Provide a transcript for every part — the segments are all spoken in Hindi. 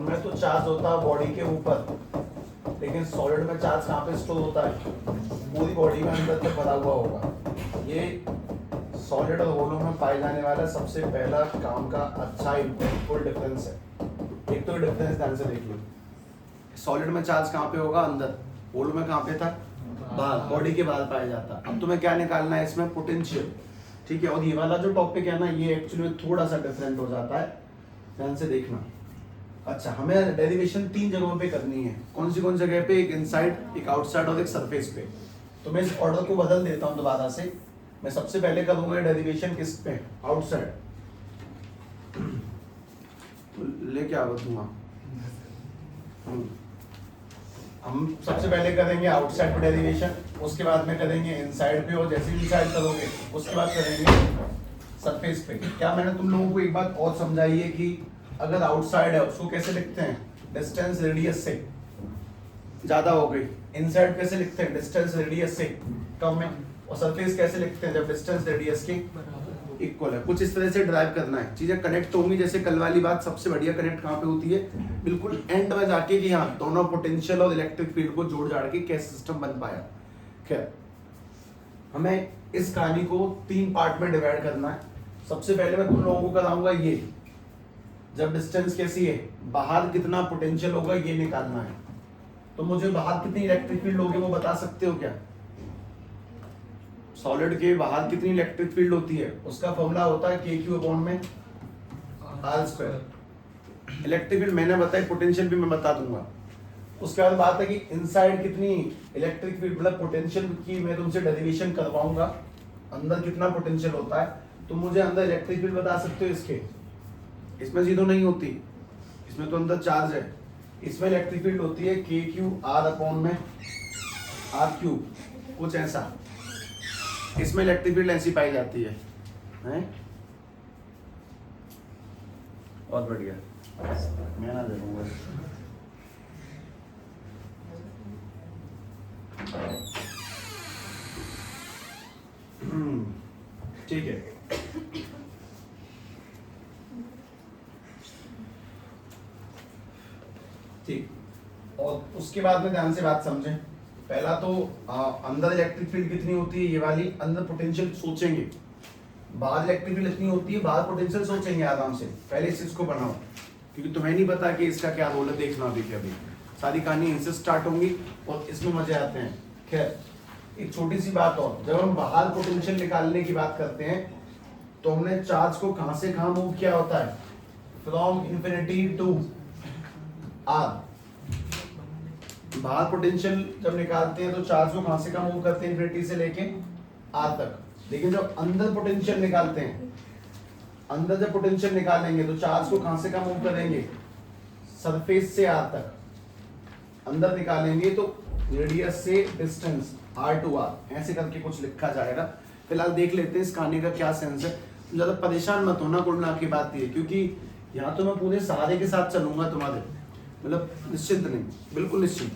में तो चार्ज होता है बॉडी के ऊपर, लेकिन सॉलिड में चार्ज कहाँ पे स्टोर होता है? पूरी बॉडी में अंदर तक भरा हुआ होगा। ये सॉलिड और होलो में पाए जाने वाला सबसे पहला काम का अच्छा इम्पैक्टफुल डिफरेंस है। एक तो डिफरेंस ध्यान से देख लो, सॉलिड में चार्ज कहाँ पे होगा? अंदर। होलो में कहाँ पे था? बाहर, बॉडी के बाहर पाया जाता। अब तुम्हें क्या निकालना है इसमें? पोटेंशियल। ठीक है, और ये वाला जो टॉपिक है ना, ये एक्चुअली में थोड़ा सा डिफरेंट हो जाता है, ध्यान से देखना। अच्छा, हमें डेरिवेशन 3 जगहों पे करनी है। कौन सी जगह पे? एक इनसाइड, एक आउटसाइड और एक सरफेस पे। तो मैं इस ऑर्डर को बदल देता हूँ दोबारा से। मैं सबसे पहले करूंगा डेरिवेशन किस पे? आउटसाइड। लेके आओ दूंगा। हम सबसे पहले करेंगे आउटसाइड पे डेरिवेशन, उसके बाद में करेंगे इनसाइड पे, और जैसे ही इनसाइड करोगे उसके बाद करेंगे सरफेस पे। क्या मैंने तुम लोगों को एक बात और समझाई है कि अगर आउटसाइड है उसको कैसे लिखते हैं? डिस्टेंस रेडियस से ज्यादा हो गई। इनसाइड कैसे लिखते हैं? डिस्टेंस रेडियस से कम है। और सरफेस कैसे लिखते हैं? जब डिस्टेंस रेडियस के इक्वल है। कुछ इस तरह से ड्राइव करना है, चीजें कनेक्ट होंगी। जैसे कल वाली बात, सबसे बढ़िया कनेक्ट कहाँ पे होती है? बिल्कुल एंड में जाके, कि हाँ दोनों पोटेंशियल और इलेक्ट्रिक फील्ड को जोड़ जाड़ के कैसे सिस्टम बन पाया। खैर, हमें इस कहानी को 3 पार्ट में डिवाइड करना है। सबसे पहले मैं तुम लोगों को कराऊंगा ये, जब डिस्टेंस कैसी है, बाहर कितना पोटेंशियल होगा ये निकालना है। तो मुझे बाहर कितनी इलेक्ट्रिक फील्ड होगी वो बता सकते हो क्या? सॉलिड के बाहर कितनी इलेक्ट्रिक फील्ड होती है? उसका फॉर्मूला होता है KQ में R²। इलेक्ट्रिक फील्ड मैंने बताई, पोटेंशियल भी मैं बता दूंगा। उसके बाद बात है कि इनसाइड कितनी इलेक्ट्रिक फील्ड, मतलब पोटेंशियल की मैं तुमसे डेरिवेशन करवाऊंगा, अंदर कितना पोटेंशियल होता है। तो मुझे अंदर इलेक्ट्रिक फील्ड बता सकते हो इसके? इसमें जीरो नहीं होती, इसमें तो अंदर चार्ज है। इसमें इलेक्ट्रिक फील्ड होती है KQ R/R3, कुछ ऐसा। इसमें इलेक्ट्रिक फील्ड ऐसी पाई जाती है, हैं? बहुत बढ़िया, मैं ना देखूंगा। ठीक है, ठीक। और उसके बाद में ध्यान से बात समझें। पहला तो अंदर इलेक्ट्रिक फील्ड कितनी होती है, ये वाली। अंदर पोटेंशियल सोचेंगे, बाहर इलेक्ट्रिक फील्ड इतनी होती है, बाहर पोटेंशियल सोचेंगे आराम से। पहले इस चीज को बनाओ, क्योंकि तुम्हें नहीं पता कि इसका क्या रोल है। देखना अभी के अभी सारी कहानी इनसे स्टार्ट होंगी और इसमें मजे आते हैं। खैर, एक छोटी सी बात और, जब हम बाहर पोटेंशियल निकालने की बात करते हैं तो हमने चार्ज को कहां से कहां मूव किया होता है? From infinity to R. बाहर पोटेंशियल जब निकालते हैं तो चार्ज को कहां से कहां मूव करते हैं? इन्फिनिटी से लेके आर तक। लेकिन जब अंदर पोटेंशियल निकालते हैं, अंदर जब पोटेंशियल निकालेंगे तो चार्ज को कहां से कहां मूव करेंगे? सरफेस से आर तक। अंदर निकालेंगे तो रेडियस से डिस्टेंस R to R, ऐसे करके कुछ लिखा जाएगा। फिलहाल देख लेते हैं इस कहानी का क्या सेंस है। ज्यादा परेशान मत होना, कुल मिला की बात ये, क्योंकि यहाँ तो मैं पूरे सहारे के साथ चलूंगा तुम्हारे, मतलब निश्चिंत नहीं, बिल्कुल निश्चिंत,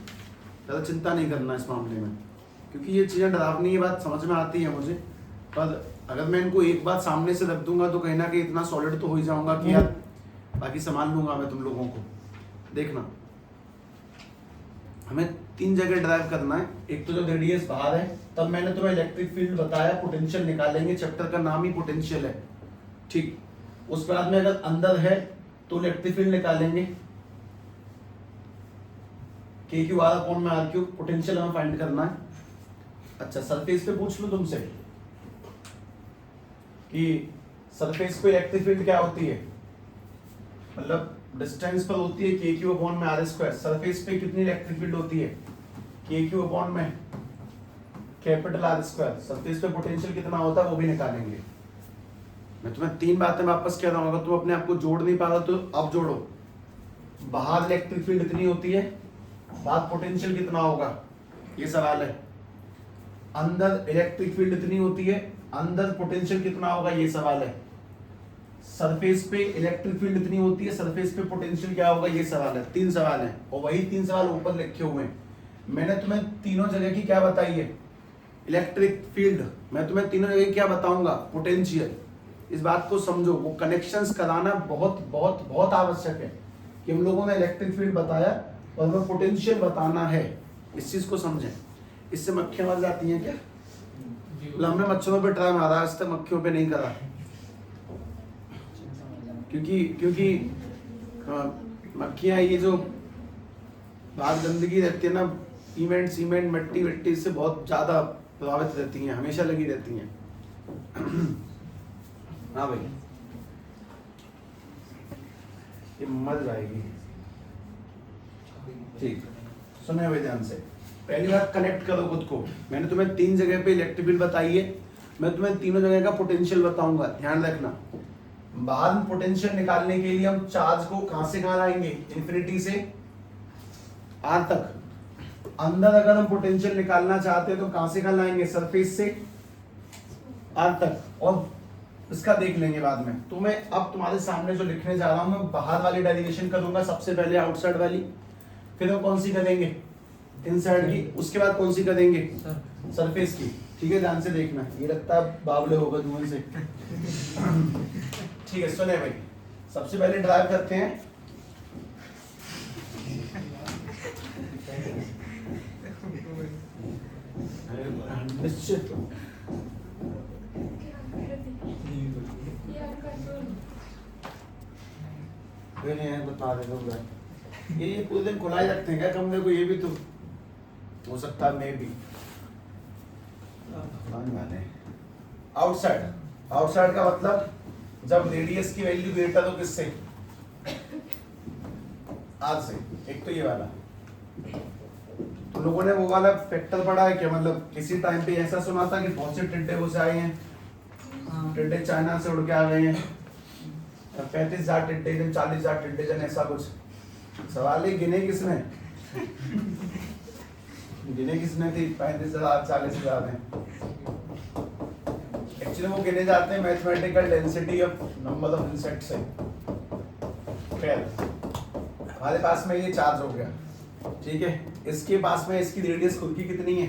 ज़्यादा चिंता नहीं करना इस मामले में, क्योंकि ये चीज़ें डरावनी, ये बात समझ में आती है मुझे। पर अगर मैं इनको एक बात सामने से रख दूंगा तो कहीं ना कहीं इतना सॉलिड तो हो ही जाऊंगा कि यार बाकी संभाल लूंगा मैं तुम लोगों को। देखना, हमें 3 जगह ड्राइव करना है। एक तो जो रेडियस बाहर है, तब मैंने तुम्हें इलेक्ट्रिक फील्ड बताया, पोटेंशियल निकालेंगे, चैप्टर का नाम ही पोटेंशियल है, ठीक। उस बाद में अगर अंदर है तो इलेक्ट्रिक फील्ड निकालेंगे, KQ R/R3, पोटेंशियल हमें फाइंड करना है। अच्छा, सरफेस पे पूछ लूं तुमसे कि सरफेस पे इलेक्ट्रिक फील्ड क्या होती है, मतलब डिस्टेंस पर होती है KQ/R²। सरफेस पे कितनी इलेक्ट्रिक फील्ड होती है? KQ/R²। सरफेस पे पोटेंशियल कितना होता है वो भी निकालेंगे। मैं तुम्हें 3 बातें वापस कह रहा हूं, अगर तुम अपने आप को जोड़ नहीं पा रहे तो अब जोड़ो। बाहर इलेक्ट्रिक फील्ड कितनी होती है, बाहर पोटेंशियल कितना होगा, ये सवाल है। अंदर इलेक्ट्रिक फील्ड कितनी होती है, अंदर पोटेंशियल कितना होगा, ये सवाल है। सरफेस पे इलेक्ट्रिक फील्ड कितनी होती है, सरफेस पे पोटेंशियल क्या होगा, ये सवाल है। 3 सवाल हैं, और वही 3 सवाल ऊपर लिखे हुए हैं। मैंने तुम्हें तीनों जगह की क्या बताई है? Electric field. मैं तुम्हें तीनों जगह क्या बताऊंगा? पोटेंशियल। इस बात को समझो, वो कनेक्शंस कराना बहुत बहुत बहुत आवश्यक है। कि हम लोगों ने इलेक्ट्रिक फील्ड बताया और हमें पोटेंशियल बताना है, इस चीज को समझें। इससे मक्खियां मर जाती हैं क्या? मतलब हमने मच्छरों पे ट्राई मारा, आज तक मक्खियों पे नहीं करा, क्योंकि मक्खियां ये जो बाहर गंदगी रहती है ना, सीमेंट मिट्टी विट्टी से बहुत ज्यादा प्रभावित रहती हैं, हमेशा लगी रहती हैं। हाँ भाई, ये मर जाएगी। ठीक, सुने हुए ध्यान से। पहली बात, कनेक्ट करो खुद को। मैंने तुम्हें 3 जगह पे इलेक्ट्रिक फील्ड बताई है, मैं तुम्हें तीनों जगह का पोटेंशियल बताऊंगा, ध्यान रखना। बाहर पोटेंशियल निकालने के लिए हम चार्ज को कहां से कहां लाएंगे? इन्फिनिटी से आर तक। अंदर अगर हम पोटेंशियल निकालना चाहते हैं तो कहां से कहां लाएंगे? सरफेस से आर तक। और इसका देख लेंगे बाद में। तो मैं अब तुम्हारे सामने जो लिखने जा रहा हूं, मैं बाहर वाली डेरिवेशन करूंगा सबसे पहले, आउटसाइड वाली, फिर हम कौन सी करेंगे? इनसाइड की। उसके बाद कौन सी करेंगे? सरफेस की। ठीक है, ध्यान से देखना, ये लगता है बावले होगा धुएं से। ठीक है, सुने भाई, सबसे पहले ड्राइव करते हैं। निश्चित बता दे दो, ये पूरे दिन खुला ही रखते हैं क्या कमरे को? ये भी तो हो सकता है, मैं भी आउटसाइड का मतलब जब रेडियस की वैल्यू ग्रेटर हो किससे? आर से। एक तो ये वाला, तो लोगों ने वो वाला फैक्टर पढ़ा है क्या? मतलब किसी टाइम पे ऐसा सुना था कि बहुत से टिड्डे वो से आए हैं, टिड्डे चाइना से उड़ के आ गए हैं, 35,000 टिड्डे जन, 40,000 टिड्डे जन, ऐसा कुछ। सवाल है, गिने किसने? गिने किसने थी? 35,000 40,000 है। एक्चुअली वो गिने जाते हैं mathematical density of number of insects से। खैर, हमारे पास में ये चार्ज हो गया, ठीक है। इसके पास में इसकी रेडियस खुद की कितनी है?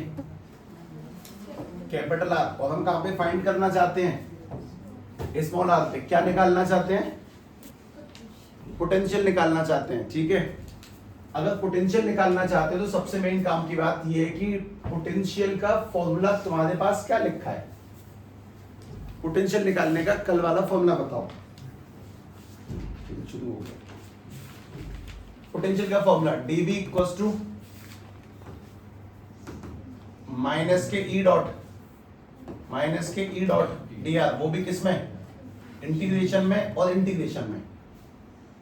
Capital R. और हम कहां पे फाइंड करना चाहते हैं? स्मॉल आर पे। क्या निकालना चाहते हैं? पोटेंशियल निकालना चाहते हैं, ठीक है। अगर पोटेंशियल निकालना चाहते हैं तो सबसे मेन काम की बात यह है कि पोटेंशियल का फॉर्मूला तुम्हारे पास क्या लिखा है? पोटेंशियल निकालने का कल वाला फॉर्मूला बताओ। शुरू हो गया। पोटेंशियल का formula dV equals to minus K E dot dr, वो भी किसमें? इंटीग्रेशन में और इंटीग्रेशन में।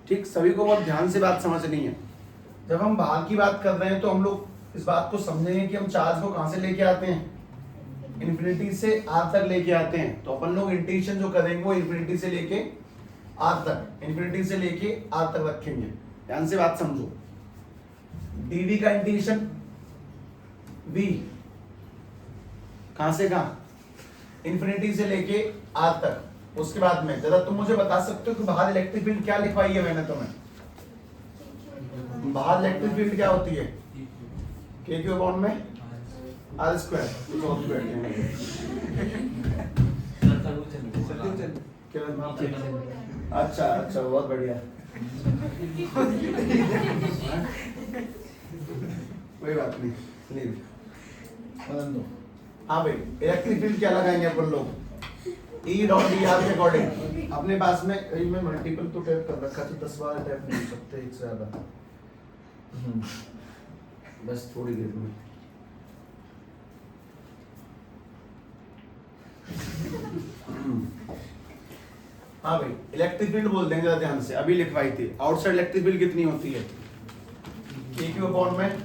ठीक, सभी को बहुत ध्यान से बात समझनी है। जब हम बाहर की बात कर रहे हैं तो हम लोग इस बात को समझेंगे कि हम चार्ज को कहां से लेके आते हैं? इन्फिनिटी से आर तक लेके आते हैं। तो अपन लोग इंटीग्रेशन जो करेंगे वो इन्फिनिटी से लेके आर तक, इन्फिनिटी से लेके आर तक रखेंगे। ध्यान से बात समझो। dv का इंटीग्रेशन v कहां से कहां? इन्फिनिटी से लेके आर तक। उसके बाद में जरा तुम मुझे बता सकते हो कि बाहर इलेक्ट्रिक फील्ड क्या लिखवाई है मैंने तुम्हें? बाहर इलेक्ट्रिक फील्ड क्या होती है? k क्यूब बॉन्ड में आर स्क्वायर। अच्छा अच्छा, बहुत बढ़िया। कोई बात नहीं, हाँ भाई, इलेक्ट्रिक फील्ड क्या लगाएंगे अपन लोग? E डॉट डी आर के अकॉर्डिंग। अपने पास में मैं मल्टीपल तो टैप कर रखा था, 10 बार टैप नहीं सकते एक से ज्यादा, बस थोड़ी देर में। हाँ भाई, इलेक्ट्रिक फील्ड बोल देंगे ध्यान से, अभी लिखवाई थी। आउटसाइड इलेक्ट्रिक फील्ड कितनी होती है? k क्यूब बॉन्ड में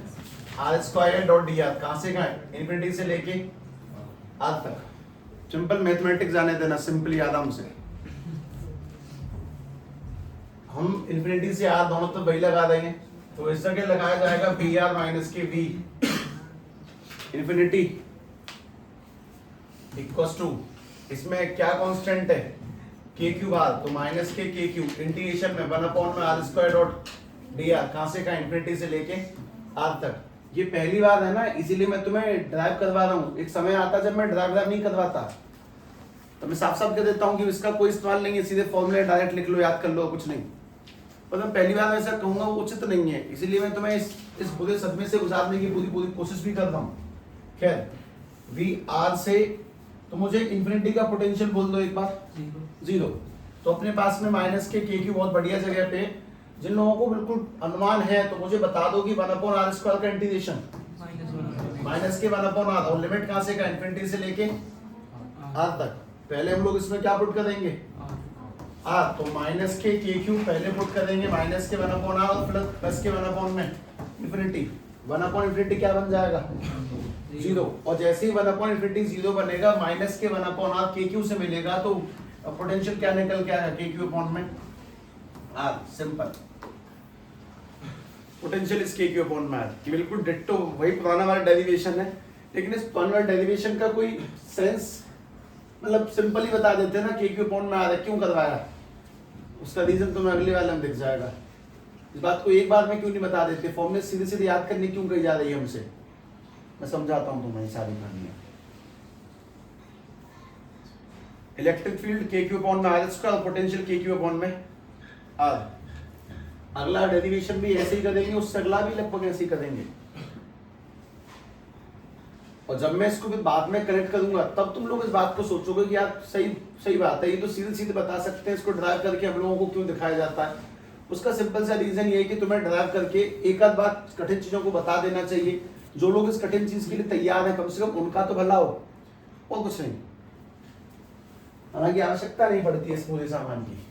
R square dot D R. कहां से कहां? इन्फिनिटी से लेके आर तक। सिंपल मैथमेटिक्स जाने देना, सिंपली आराम से। हम इन्फिनिटी से आर दोनों तरफ वही लगा देंगे, तो इस जगह लगाया जाएगा B R minus K V infinity equals to, इसमें क्या कांस्टेंट है? के क्यूब आर, तो माइनस के क्यूब इंटीग्रेशन में 1 में R square dot D R. कहां से कहां? इन्फिनिटी से लेके आर तक। ये पहली बार है ना, इसीलिए मैं तुम्हें ड्राइव करवा रहा हूँ। एक समय आता जब मैं ड्राइव नहीं करवाता, तो मैं साफ साफ कह देता हूँ कि इसका कोई इस्तेमाल नहीं है, सीधे फॉर्मूले डायरेक्ट लिख लो, याद कर लो, कुछ नहीं। पर मैं पहली बार ऐसा कहूंगा वो उचित नहीं है, इसीलिए मैं तुम्हें इस पूरे सदमे से गुजारने की पूरी पूरी कोशिश भी करता हूँ। खैर वी आर से तो मुझे इन्फिनिटी का पोटेंशियल बोल दो एक बार। जीरो। तो अपने पास में माइनस के क्यू बहुत बढ़िया जगह पे, जिन लोगों को बिल्कुल अनुमान है तो मुझे बता दो कि 1/r² का इंटीग्रेशन माइनस के 1/r, और लिमिट कहां से का, इन्फिनिटी से लेके r तक। पहले हम लोग इसमें क्या पुट करेंगे, r, तो माइनस के क्यू पहले पुट करेंगे, माइनस के 1/r और प्लस के 1/, में इन्फिनिटी 1/∞ क्या बन जाएगा, जीरो। और जैसे ही 1/∞ जीरो बनेगा, माइनस के 1/r क्यू से मिलेगा, तो पोटेंशियल क्या निकल के आएगा, क्यू अपॉन में r। Simple. Potential is Q upon में r, कि बिल्कुल डिट्टो वही पुराना वाला डेरिवेशन है, लेकिन इस पुराने वाले डेरिवेशन का कोई सेंस, मतलब सिंपल ही बता देते हैं ना, क्यू अपॉन में r है, क्यों करवाया, उसका रीजन तुम्हें अगले वाले में दिख जाएगा। इस बात को एक बार में क्यों नहीं बता देते, फॉर्मूले सीधे सीधे याद करने क्यों कही जा रही है हमसे, मैं समझाता हूं तुम्हें सारी कहानियां। इलेक्ट्रिक फील्ड क्यू अपॉन में r², पोटेंशियल क्यू अपॉन में r। अगला डेरिवेशन भी ऐसे ही करेंगे, उससे अगला भी लगभग ऐसे ही करेंगे, और जब मैं इसको भी बाद में कनेक्ट करूंगा तब तुम लोग इस बात को सोचोगे कि यार सही बात है, ये तो सीधे सीधे बता सकते हैं, इसको ड्राइव करके हम लोगों को क्यों दिखाया जाता है। उसका सिंपल सा रीजन ये है कि तुम्हें ड्राइव करके एक आध बात कठिन चीजों को बता देना चाहिए, जो लोग इस कठिन चीज के लिए तैयार है कम से कम उनका तो भला हो, और कुछ नहीं। हालांकि आवश्यकता नहीं पड़ती है इस पूरे सामान की।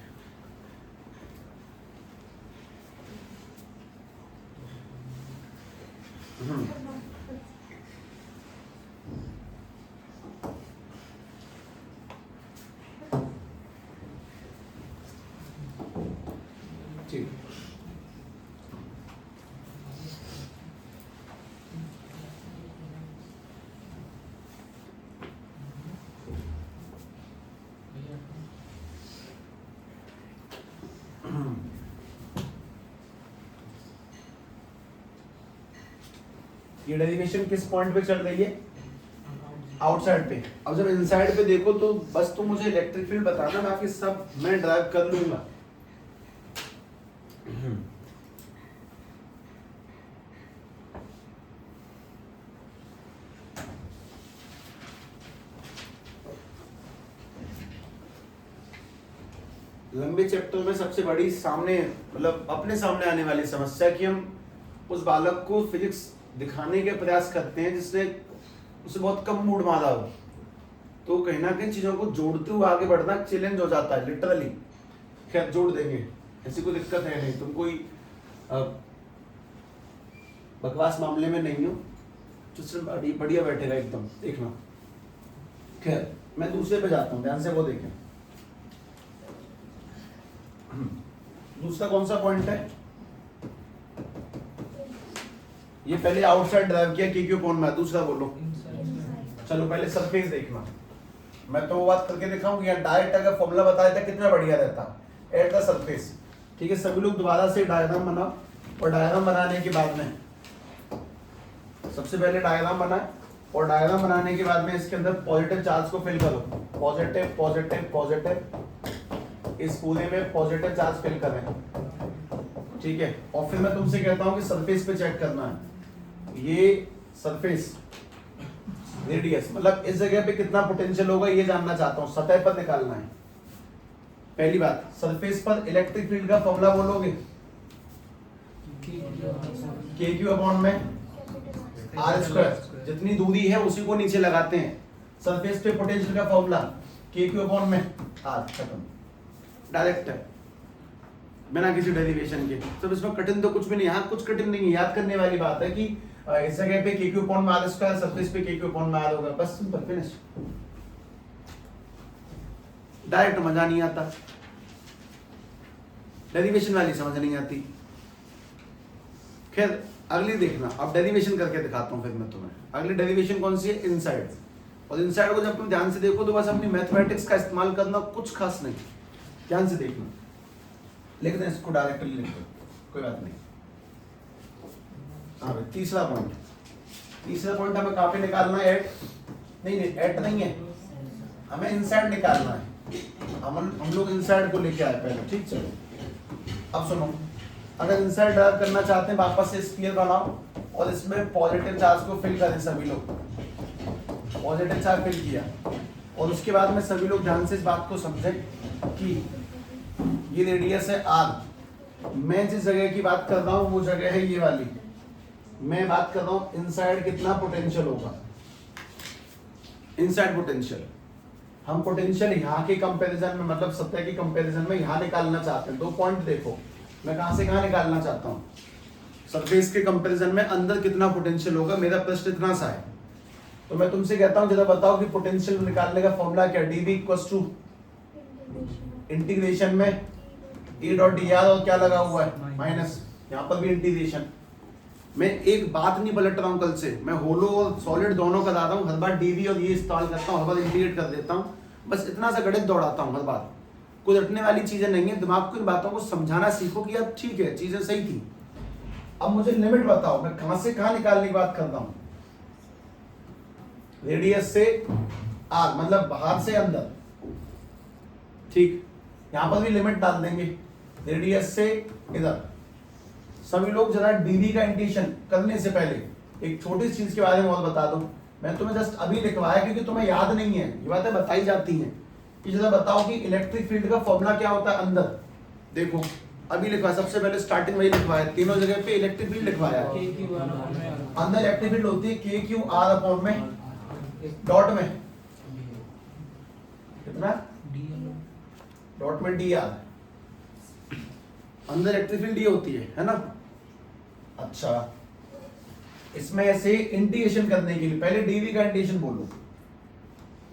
ठीक, ये डेरिवेशन किस पॉइंट पे चल रही है, आउटसाइड पे। अब जब इनसाइड पे देखो तो बस तुम मुझे इलेक्ट्रिक फील्ड बताना, बाकी सब मैं ड्राइव कर लूंगा। लंबे चैप्टर में सबसे बड़ी सामने, मतलब अपने सामने आने वाली समस्या कि हम उस बालक को फिजिक्स दिखाने के प्रयास करते हैं जिसने उसे बहुत कम मूड मारा हो, तो कहीं ना कहीं चीजों को जोड़ते हुए आगे बढ़ना चैलेंज हो जाता है लिटरली। खैर जोड़ देंगे, ऐसी कोई दिक्कत है नहीं, तुम कोई बकवास मामले में नहीं हो, बढ़िया बैठेगा एकदम, देखना। खैर मैं दूसरे पे जाता हूँ, ध्यान से वो देखें। दूसरा कौन सा पॉइंट है, ये पहले आउटसाइड ड्राइव किया क्यू अपॉन में, दूसरा बोलो। चलो पहले सरफेस देखना, मैं तो वो बात करके दिखाऊं कि यार डायरेक्ट अगर फॉर्मूला बता देता कितना बढ़िया रहता, एट द सरफेस। ठीक है, सभी लोग दोबारा से डायग्राम बनाओ, और डायग्राम बनाने के बाद में सबसे पहले डायग्राम बनाए, और डायग्राम बनाने के बाद में इसके अंदर पॉजिटिव चार्ज को फिल करो, पॉजिटिव पॉजिटिव पॉजिटिव, इस पूरे में पॉजिटिव चार्ज फिल करें। ठीक है, और फिर मैं तुमसे कहता हूं कि सरफेस पे चेक करना है, ये सरफेस रेडियस, मतलब इस जगह पे कितना पोटेंशियल होगा ये जानना चाहता हूं, सतह पर निकालना है। पहली बात, सरफेस पर इलेक्ट्रिक फील्ड का फॉर्मूला बोलोगे, क्यू अपॉन में r², जितनी दूरी है उसी को नीचे लगाते हैं। सरफेस पे पोटेंशियल का फॉर्मूला क्यू अपॉन में r, खत्म, डायरेक्ट है, बिना किसी डेरिवेशन के। तो इसमें कठिन तो कुछ भी नहीं, यहाँ कुछ कठिन नहीं है, याद करने वाली बात है कि इस जगह पे क्यू अपॉन में r², सरफेस पे क्यू अपॉन में r होगा, बस सिंपल, फिनिश। डायरेक्ट मजा नहीं आता, डेरिवेशन वाली समझ नहीं आती। खैर अगली देखना, अब डेरिवेशन करके दिखाता हूं फिर मैं तुम्हें। अगली डेरिवेशन कौन सी है, इनसाइड। और इनसाइड को जब तुम ध्यान से देखो तो बस अपनी मैथमेटिक्स का इस्तेमाल करना, कुछ खास नहीं, ध्यान से देखना। लिख दें इसको, डायरेक्टली लिख दो, कोई बात नहीं। हाँ, तीसरा पॉइंट, तीसरा पॉइंट हमें कहाँ पे निकालना है, एट नहीं, एट नहीं है, हमें इनसाइड निकालना है। हम लोग इनसाइड को लेके आए पहले, ठीक। चलो अब सुनो, अगर इनसाइड ड्राइव करना चाहते हैं वापस से स्फीयर बनाओ और इसमें पॉजिटिव चार्ज को फिल करें सभी लोग। पॉजिटिव चार्ज फिल किया और उसके बाद में सभी लोग ध्यान से इस बात को समझें कि ये रेडियस है आर। मैं जिस जगह की बात कर रहा हूं वो जगह है ये वाली। मैं बात कर रहा हूं इनसाइड कितना पोटेंशियल होगा, इनसाइड पोटेंशियल। हम पोटेंशियल यहाँ के कंपैरिजन में मतलब सतह की कंपैरिजन में यहाँ निकालना चाहते हैं। 2 पॉइंट देखो, मैं कहां से कहां निकालना चाहता हूँ। सरफेस के कंपैरिजन में अंदर कितना पोटेंशियल होगा, मेरा प्रश्न इतना सा है। तो मैं तुमसे कहता हूं जरा बताओ कि पोटेंशियल निकालने का फॉर्मूला क्या है। dv इक्वल्स टू इंटीग्रेशन में ए डॉट डी आर और क्या लगा हुआ है माइनस, यहाँ पर भी इंटीग्रेशन। मैं एक बात नहीं पलट रहा हूँ कल से, मैं होलो और सॉलिड दोनों का दाता हूँ। हर बार डीवी और ये इस्तेमाल करता हूँ, हर बार इंटीग्रेट कर देता हूँ, बस इतना सा गणित दौड़ाता हूँ हर बार। कोई रटने वाली चीजें नहीं है, दिमाग को इन बातों को समझाना सीखो कि यार ठीक है चीजें सही थी। अब मुझे लिमिट बताओ, मैं कहां से कहां निकालने की बात करता हूं। रेडियस से आर मतलब बाहर से अंदर, ठीक। यहां पर भी लिमिट डाल देंगे रेडियस से इधर। सभी लोग जरा डीवी का इंटीग्रेशन करने से पहले एक छोटी चीज के बारे में और बता दो। मैं तुम्हें जस्ट अभी लिखवाया क्योंकि तुम्हें याद नहीं है, ये बातें बताई जाती हैं कि जरा बताओ कि इलेक्ट्रिक फील्ड का फॉर्मूला क्या होता है अंदर। देखो अभी लिखवा, सबसे पहले स्टार्टिंग वही लिखवाया, तीनों जगह पे इलेक्ट्रिक फील्ड लिखवाया। अंदर इलेक्ट्रिक फील्ड होती है के क्यू आर अपॉन में डॉट में कितना डॉट में डी आर। अंदर इलेक्ट्रिक फील्ड ये होती है ना। अच्छा, इसमें ऐसे इंटीग्रेशन करने के लिए पहले डीवी का इंटीग्रेशन बोलो।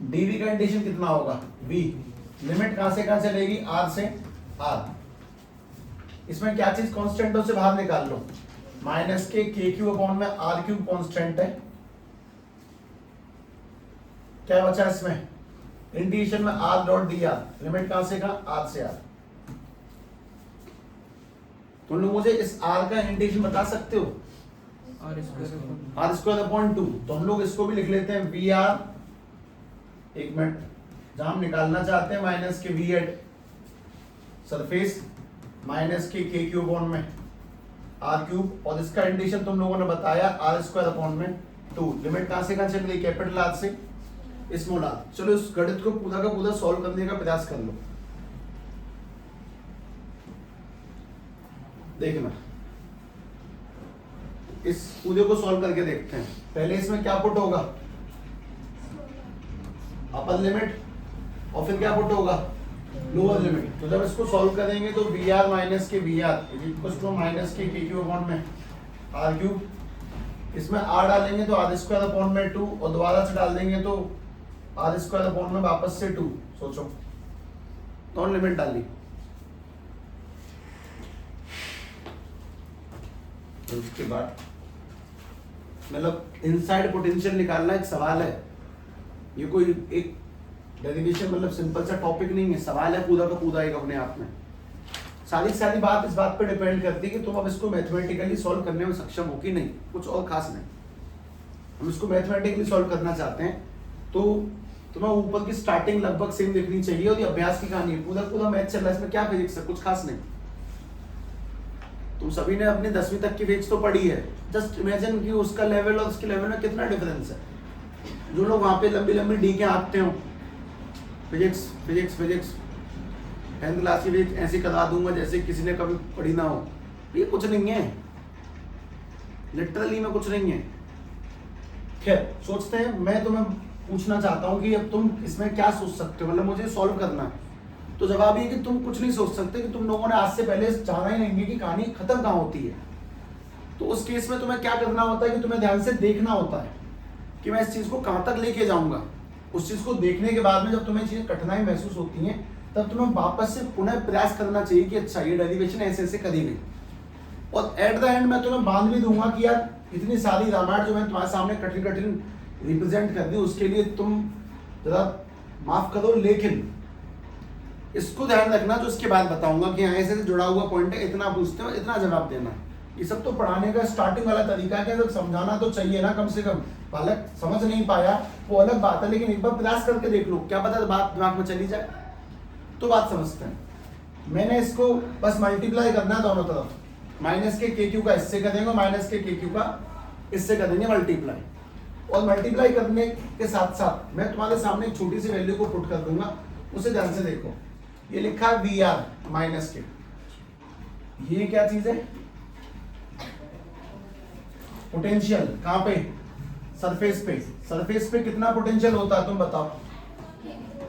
डीवी का इंटीग्रेशन कितना होगा v। लिमिट कहां से कहां चलेगी, r से r। इसमें क्या चीज कांस्टेंट से बाहर निकाल लो, माइनस के क्यू अपॉन में आर क्यूब कांस्टेंट है। क्या बचा इसमें इंटीग्रेशन में r dot D are. Limit कहां से कहां, r से r। तुम लोग मुझे इस r का इंटीग्रेशन बता सकते हो, आर स्क्वायर अपॉन 2। तो हम लोग इसको भी लिख लेते हैं वी आर, एक मिनट, जहां हम निकालना चाहते हैं minus K we at surface minus K Q upon में आर क्यूब, और इसका इंटीग्रेशन तुम लोगों ने बताया आर स्क्वायर अपॉन में 2। लिमिट कहां से कहां चल रही, कैपिटल आर से स्मॉल आर। चलो इस गणित को पूरा का पूरा सॉल्व करने का प्रयास कर लो। देखना इस पूरे को सॉल्व करके देखते हैं। पहले इसमें क्या पुट होगा, अपर लिमिट, और फिर क्या पुट होगा लोअर लिमिट। तो जब इसको सॉल्व करेंगे तो V R minus K V R equals to minus K Q upon में आर क्यूब। इसमें आर डालेंगे तो आर स्क्वायर अपॉन में 2, और दोबारा से डाल देंगे तो आर स्क्वायर अपॉन में वापस से 2। सोचो तो लिमिट डाली, तो उसके बाद मतलब इनसाइड पोटेंशियल निकालना एक सवाल है। ये कोई एक डेरिवेशन मतलब सिंपल सा टॉपिक नहीं है, सवाल है पूरा का पूरा एक अपने आप में। सारी बात इस बात पे डिपेंड करती है कि तुम अब इसको मैथमेटिकली सॉल्व करने में सक्षम हो कि नहीं, कुछ और खास नहीं। हम इसको मैथमेटिकली सॉल्व करना चाहते हैं तो तुम्हें ऊपर की स्टार्टिंग लगभग सेम दिखनी चाहिए, और ये अभ्यास की कहानी है। पूरा मैथ चल रहा है, इसमें क्या फिजिक्स है, कुछ खास नहीं। तुम सभी ने अपनी 10वीं तक की फिजिक्स तो पढ़ी है, जस्ट इमेजिन कि उसका लेवल और उसके लेवल में कितना डिफरेंस है। जो लोग वहां पे लंबी डी के आते हो, फिजिक्स 10th क्लास की फिजिक्स ऐसे करवा दूंगा जैसे किसी ने कभी पढ़ी ना हो, ये कुछ नहीं है, लिटरली में कुछ नहीं है। खैर सोचते हैं, मैं तुम्हें पूछना चाहता हूँ कि अब तुम इसमें क्या सोच सकते हो, मतलब मुझे सॉल्व करना है। तो जवाब ये कि तुम कुछ नहीं सोच सकते, कि तुम लोगों ने आज से पहले जाना ही नहीं है कि कहानी खत्म कहाँ होती है। तो उस केस में तुम्हें क्या करना होता है कि तुम्हें ध्यान से देखना होता है कि मैं इस चीज को कहां तक लेके जाऊंगा। उस चीज को देखने के बाद में जब तुम्हें चीजें कठिनाई महसूस होती हैं, तब तुम्हें वापस से पुनः प्रयास करना चाहिए कि अच्छा ये डेरिवेशन ऐसे ऐसे करी गई। और एट द एंड मैं तुम्हें बांध भी दूंगा कि यार इतनी सारी रामायण जो मैंने तुम्हारे सामने कठिन रिप्रेजेंट कर दी, उसके लिए तुम जरा माफ करो, लेकिन इसको ध्यान रखना जो इसके बाद बताऊंगा कि यहाँ ऐसे जुड़ा हुआ पॉइंट है, इतना पूछते हो इतना जवाब देना। ये सब तो पढ़ाने का स्टार्टिंग वाला तरीका है कि समझाना तो चाहिए ना, कम से कम। बालक समझ नहीं पाया वो अलग बात है, लेकिन एक बार प्रयास करके देख लो, क्या पता बात दिमाग में चली जाए तो बात समझते हैं। मैंने इसको बस मल्टीप्लाई करना है दोनों तरफ, माइनस के के क्यू का इससे कर देंगे, माइनस के क्यू का इससे कर देंगे मल्टीप्लाई। और मल्टीप्लाई करने के साथ साथ मैं तुम्हारे सामने एक छोटी सी वैल्यू को पुट कर दूंगा, उसे ध्यान से देखो। ये लिखा है वी आर माइनस के, ये क्या चीज है? पोटेंशियल। कहां पे? सरफेस पे। सरफेस पे कितना पोटेंशियल होता है तुम बताओ?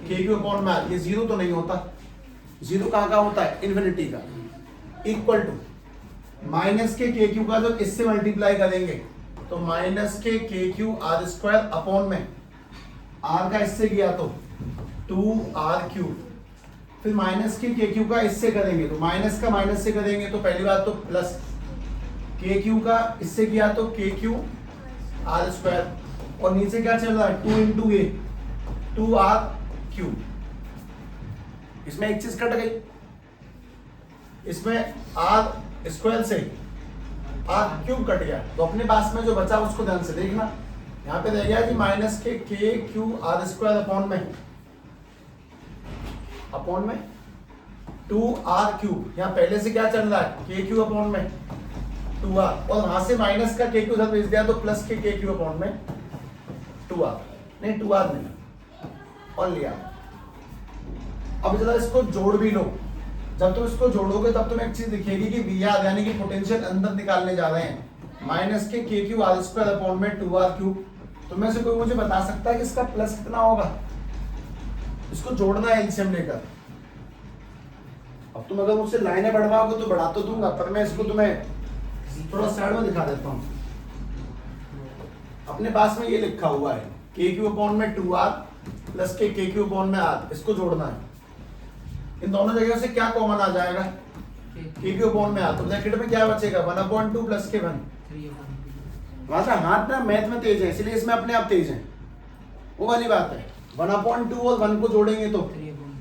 के क्यू अपॉन में आर। ये जीरो तो नहीं होता, जीरो कहां का होता है? इन्फिनिटी का। Equal to minus K Q का जब इससे मल्टीप्लाई करेंगे तो minus K Q R square upon में आर का इससे किया तो 2r क्यूब, फिर माइनस के क्यू का इससे करेंगे तो माइनस का माइनस से करेंगे तो पहली बात तो प्लस के क्यू का इससे किया तो के क्यू आर स्क्वायर, और नीचे क्या चल रहा है? 2 इंटू ए 2r क्यूब। इसमें एक चीज कट गई, इसमें आर स्क्वायर से आर क्यूब कट गया, तो अपने पास में जो बचा उसको ध्यान से देखना। यहाँ पे रह गया कि minus K Q R square upon में 2r क्यूब। यहाँ पहले से क्या चल रहा है? के क्यू अपॉन में 2r, और वहां से माइनस का के क्यू उधर भेज दिया तो प्लस के क्यू अपॉन में 2r। नहीं 2r नहीं, और लिया। अब जरा इसको जोड़ भी लो। जब तुम इसको जोड़ोगे तब तुम्हें एक चीज दिखेगी कि वी आर यानी कि पोटेंशियल अंदर निकालने जा रहे हैं। Minus K Q R square upon में 2r क्यूब। तो में से कोई मुझे बता सकता है कि इसका प्लस कितना होगा? इसको जोड़ना है एलसीएम लेकर। अब तुम अगर मुझसे लाइनें बढ़वाओगे तो बढ़ा तो दूंगा, पर मैं इसको तुम्हें थोड़ा साइड में दिखा देता हूँ। अपने पास में ये लिखा हुआ है के क्यू अपॉन में 2r प्लस के क्यू अपॉन में r। इसको जोड़ना है। इन दोनों जगह से क्या कॉमन आ जाएगा? के क्यू अपॉन में r। तो ब्रैकेट में क्या बचेगा? 1/2 प्लस के 1। हमारा हाथ ना मैथ में तेज है, इसलिए इसमें अपने आप तेज है, वो वाली बात है। 1/2 और 1 को जोड़ेंगे तो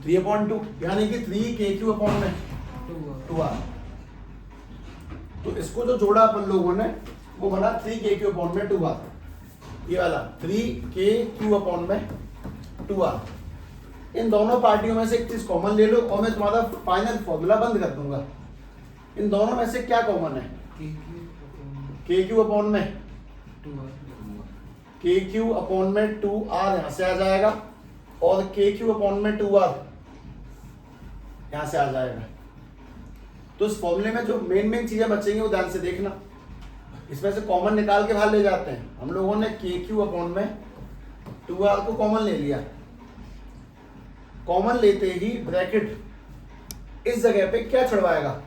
3/2, यानी कि 3 के क्यू अपॉन में 2r। तो इसको जो जोड़ा अपन लोगों ने वो बना 3 के क्यू अपॉन में 2r। ये वाला 3 के क्यू अपॉन में 2r। इन दोनों पार्टियों में से एक चीज कॉमन ले लो और मैं तुम्हारा फाइनल फॉर्मूला बंद कर दूंगा। इन दोनों में से क्या कॉमन है? के क्यू अपॉन में के क्यू अपॉन में 2r यहां से आ जाएगा, और के क्यू अपॉन में 2r यहां से आ जाएगा। तो इस फॉर्मूले में जो मेन चीजें बचेंगी वो ध्यान से देखना। इसमें से कॉमन निकाल के बाहर ले जाते हैं। हम लोगों ने के क्यू अपॉन में 2r को कॉमन ले लिया। कॉमन लेते ही ब्रैकेट इस जगह पे क्या छुड़वाएगा?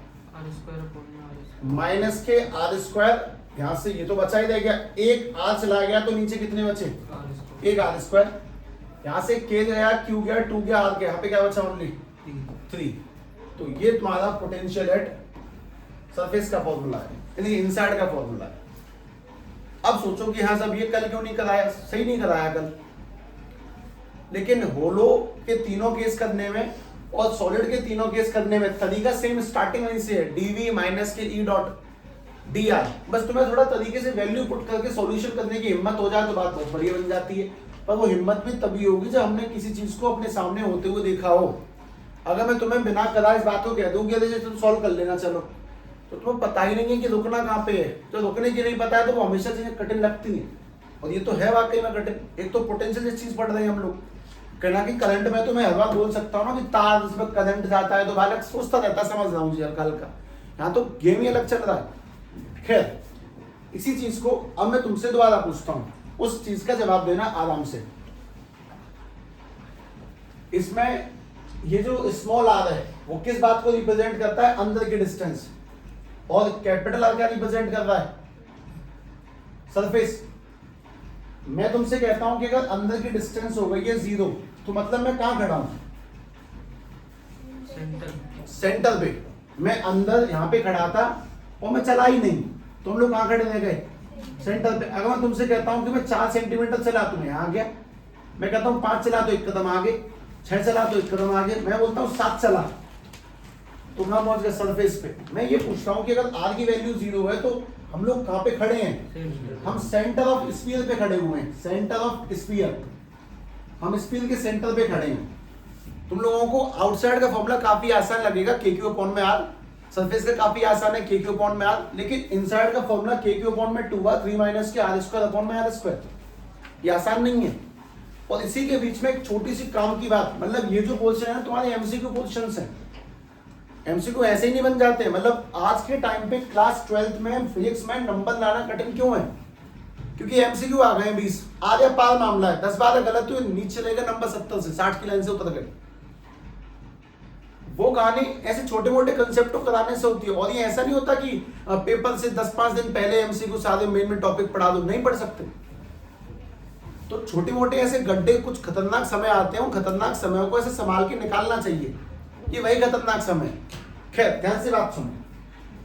माइनस के आर स्क्वायर। यहां से ये तो बचा ही रह गया, एक आर चला गया तो नीचे कितने बचे? एक आर स्क्वायर। यहां से के गया, क्यू गया, 2 गया, आर गया, यहाँ पे क्या बचा? ओनली 3। तो ये तुम्हारा पोटेंशियल एट सरफेस का फॉर्मूला है, यानी इनसाइड का फॉर्मूला है। अब सोचो कि हाँ साहब ये कल क्यों नहीं कराया? सही नहीं कराया कल, लेकिन होलो के तीनों केस करने में और सॉलिड के तीनों केस करने में तरीका सेम स्टार्टिंग लाइन से है, dv minus K E dot dr। बस तुम्हें थोड़ा तरीके से वैल्यू पुट करके सॉल्यूशन करने की हिम्मत हो जाए तो बात बहुत बढ़िया बन जाती है। पर वो हिम्मत भी तभी होगी जब हमने किसी चीज को अपने सामने होते हुए देखा हो। अगर मैं तुम्हें बिना करा इस बात को कह दूं कि तुम सॉल्व कर लेना चलो, तो तुम्हें पता ही नहीं है कि रुकना कहाँ पे है। तो रुकने की नहीं पता है तो वो हमेशा चीजें कठिन लगती है, और ये तो है वाकई में कठिन। एक तो पोटेंशियल चीज पढ़ रहे हैं हम लोग, कहना कि करंट में तो मैं हर बार बोल सकता हूँ ना कि तार इसमें करंट जाता है तो बालक सोचता रहता, समझ रहा हूँ जी हल्का हल्का। यहाँ तो गेम ही अलग चल रहा है। खैर, इसी चीज को अब मैं तुमसे दोबारा पूछता हूँ, उस चीज का जवाब देना आराम से। इसमें ये जो स्मॉल आर है वो किस बात को रिप्रेजेंट करता है? अंदर की डिस्टेंस। और कैपिटल आर क्या रिप्रेजेंट कर रहा है? सरफेस। मैं तुमसे कहता हूं कि अगर अंदर की डिस्टेंस हो गई है 0, तो मतलब मैं कहां खड़ा हूं? सेंटर पे। मैं अंदर यहां पे खड़ा था और मैं चला ही नहीं, तुम लोग कहां खड़े रह गए? सेंटर पे। अगर मैं तुमसे कहता हूं कि मैं 4 सेंटीमीटर चला, तुम यहां आ गया। मैं कहता हूं 5 चला तो 1 कदम आगे, 6 चला तो 1 कदम आगे। मैं बोलता हूं 7 चला, तुम ना पहुंच गए सरफेस पे। मैं ये पूछता हूं कि अगर r की वैल्यू 0 है तो हम लोग कहां पे खड़े हैं? हम सेंटर ऑफ स्फीयर पे खड़े हुए हैं। सेंटर ऑफ स्फीयर, हम स्फीयर के सेंटर पे खड़े हैं। तुम लोगों को आउटसाइड का फॉर्मूला काफी आसान लगेगा, के क्यू अपॉन में r। सरफेस का काफी आसान है, के क्यू अपॉन में आर, लेकिन इनसाइड का फॉर्मूला के क्यू अपॉन में 2r 3 माइनस के आर स्क्वायर अपॉन में आर स्क्वायर, ये आसान नहीं है। और इसी के बीच में एक छोटी सी काम की बात, मतलब ये जो पोजीशन है तुम्हारे एमसीक्यू पोजीशंस हैं, एमसीक्यू ऐसे ही नहीं बन जाते। मतलब आज के टाइम पे क्लास 12th में फिजिक्स में नंबर लाना कठिन क्यों है? क्योंकि एमसीक्यू आ गए 20, आधे पार मामला है, 10-12 गलत हुए नीचे चलेगा नंबर 70 से 60 की लाइन से उतर गए। वो कहानी ऐसे छोटे मोटे कंसेप्ट को कराने से होती है। और ये ऐसा नहीं होता कि पेपर से 10-5 दिन पहले एमसीक्यू सारे मेन में टॉपिक पढ़ा दो, नहीं पढ़ सकते। तो छोटे मोटे ऐसे गड्ढे, कुछ खतरनाक समय आते हैं, उन खतरनाक समयों को ऐसे संभाल के निकालना चाहिए, ये वही खतरनाक समय। खैर ध्यान से बात सुनो,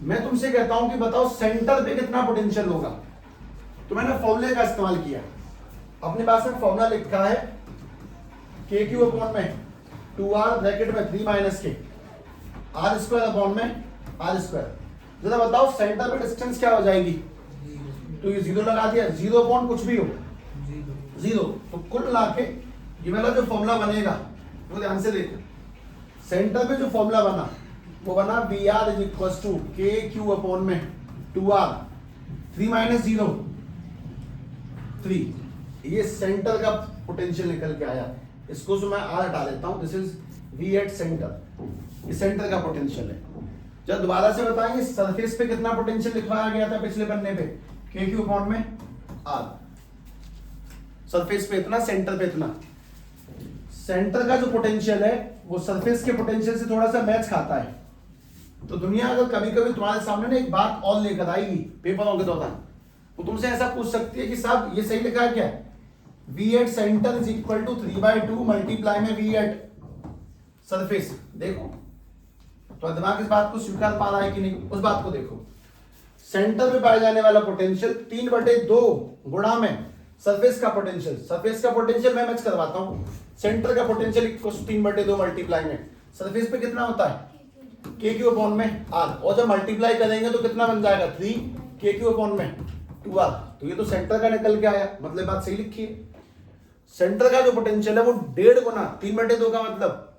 मैं तुमसे कहता हूं कि बताओ सेंटर पे कितना पोटेंशियल होगा। तो मैंने फॉर्मूले का इस्तेमाल किया, अपने पास में फॉर्मूला लिखा है के क्यू अपॉन में 2r ब्रैकेट में 3 माइनस के आर स्क्वायर अपॉन में आर स्क्वायर। जरा बताओ सेंटर पे डिस्टेंस क्या हो जाएगी? तो ये 0 लगा दिया, 0 अपॉन कुछ भी हो 0, तो कुल मिला के ये वाला जो फॉर्मूला बनेगा वो ध्यान से देखो। सेंटर पे जो फॉर्मूला बना वो बना V R is equal to K Q upon में 2r 3 माइनस 0 3। ये सेंटर का पोटेंशियल निकल के आया, इसको जो मैं आर हटा देता हूं, this is V at centre, ये सेंटर का पोटेंशियल है। जब दोबारा से बताएंगे सरफेस पे कितना पोटेंशियल लिखवाया गया था पिछले पन्ने पे, के क्यू अपॉन में आर, सरफेस पे इतना, सेंटर पे इतना। सेंटर का जो पोटेंशियल है वो सरफेस के पोटेंशियल से थोड़ा सा मैच खाता है। तो दुनिया अगर कभी कभी तुम्हारे सामने ना एक बात और लेकर आएगी पेपरों के दौरान, वो तुमसे ऐसा पूछ सकती है कि साहब ये सही लिखा है क्या? V at centre is equal to 3/2 multiply में वी एट सरफेस। देखो तो दिमाग इस बात को स्वीकार पा रहा है कि नहीं, उस बात को देखो। सेंटर में पाए जाने वाला पोटेंशियल 3/2 गुणा में सरफेस का पोटेंशियल, सरफेस का पोटेंशियल मैं मैच करवाता हूं, सेंटर का पोटेंशियल 3/2 मल्टीप्लाई में सरफेस पे कितना होता है के क्यू अपॉन में आर, और जब मल्टीप्लाई करेंगे तो कितना बन जाएगा 3 के क्यू अपॉन में 2r। तो ये तो सेंटर का निकल के आया, मतलब बात सही लिखी है। सेंटर का जो पोटेंशियल है वो 1.5 गुना, 3/2 का मतलब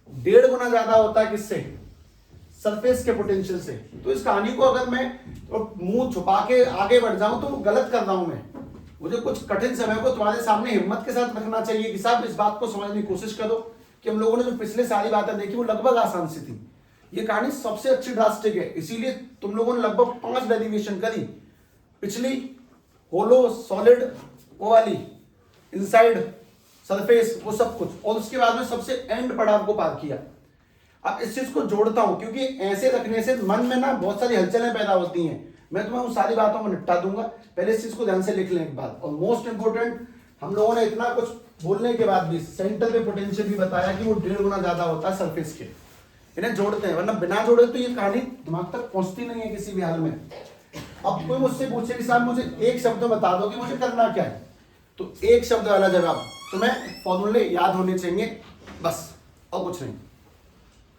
1.5 गुना ज्यादा होता है किससे? सरफेस के पोटेंशियल से। तो इस कहानी को अगर मैं मुंह छुपा के आगे बढ़ जाऊं तो गलत कर रहा हूं मैं। मुझे कुछ कठिन समय को तुम्हारे सामने हिम्मत के साथ रखना चाहिए कि साहब इस बात को समझने की कोशिश करो कि हम लोगों ने जो पिछले सारी बातें देखी वो लगभग आसान सी थी। ये कहानी सबसे अच्छी ड्रास्टिक है, इसीलिए तुम लोगों ने लगभग 5 डेरिवेशन करी। पिछली होलो, सॉलिड, वो वाली इनसाइड, सरफेस, वो सब कुछ, और उसके बाद में सबसे एंड पड़ाव को पार किया। अब इस चीज को जोड़ता हूं क्योंकि ऐसे रखने से मन में ना बहुत सारी हलचलें पैदा होती हैं। मैं तुम्हें उन सारी बातों को निपटा दूंगा, पहले इस चीज को ध्यान से लिख लें एक बात। और मोस्ट इंपोर्टेंट, हम लोगों ने इतना कुछ बोलने के बाद भी सेंटर पे पोटेंशियल भी बताया कि वो 1.5 गुना ज्यादा होता है सरफेस के। इन्हें जोड़ते हैं, वरना बिना जोड़े तो ये कहानी दिमाग तक पहुंचती नहीं है किसी भी हाल में। अब कोई मुझसे पूछे कि साहब मुझे एक शब्द बता दो कि मुझे करना क्या है, तो एक शब्द वाला जवाब, तुम्हें फॉर्मूले याद होने चाहिए बस, और कुछ नहीं।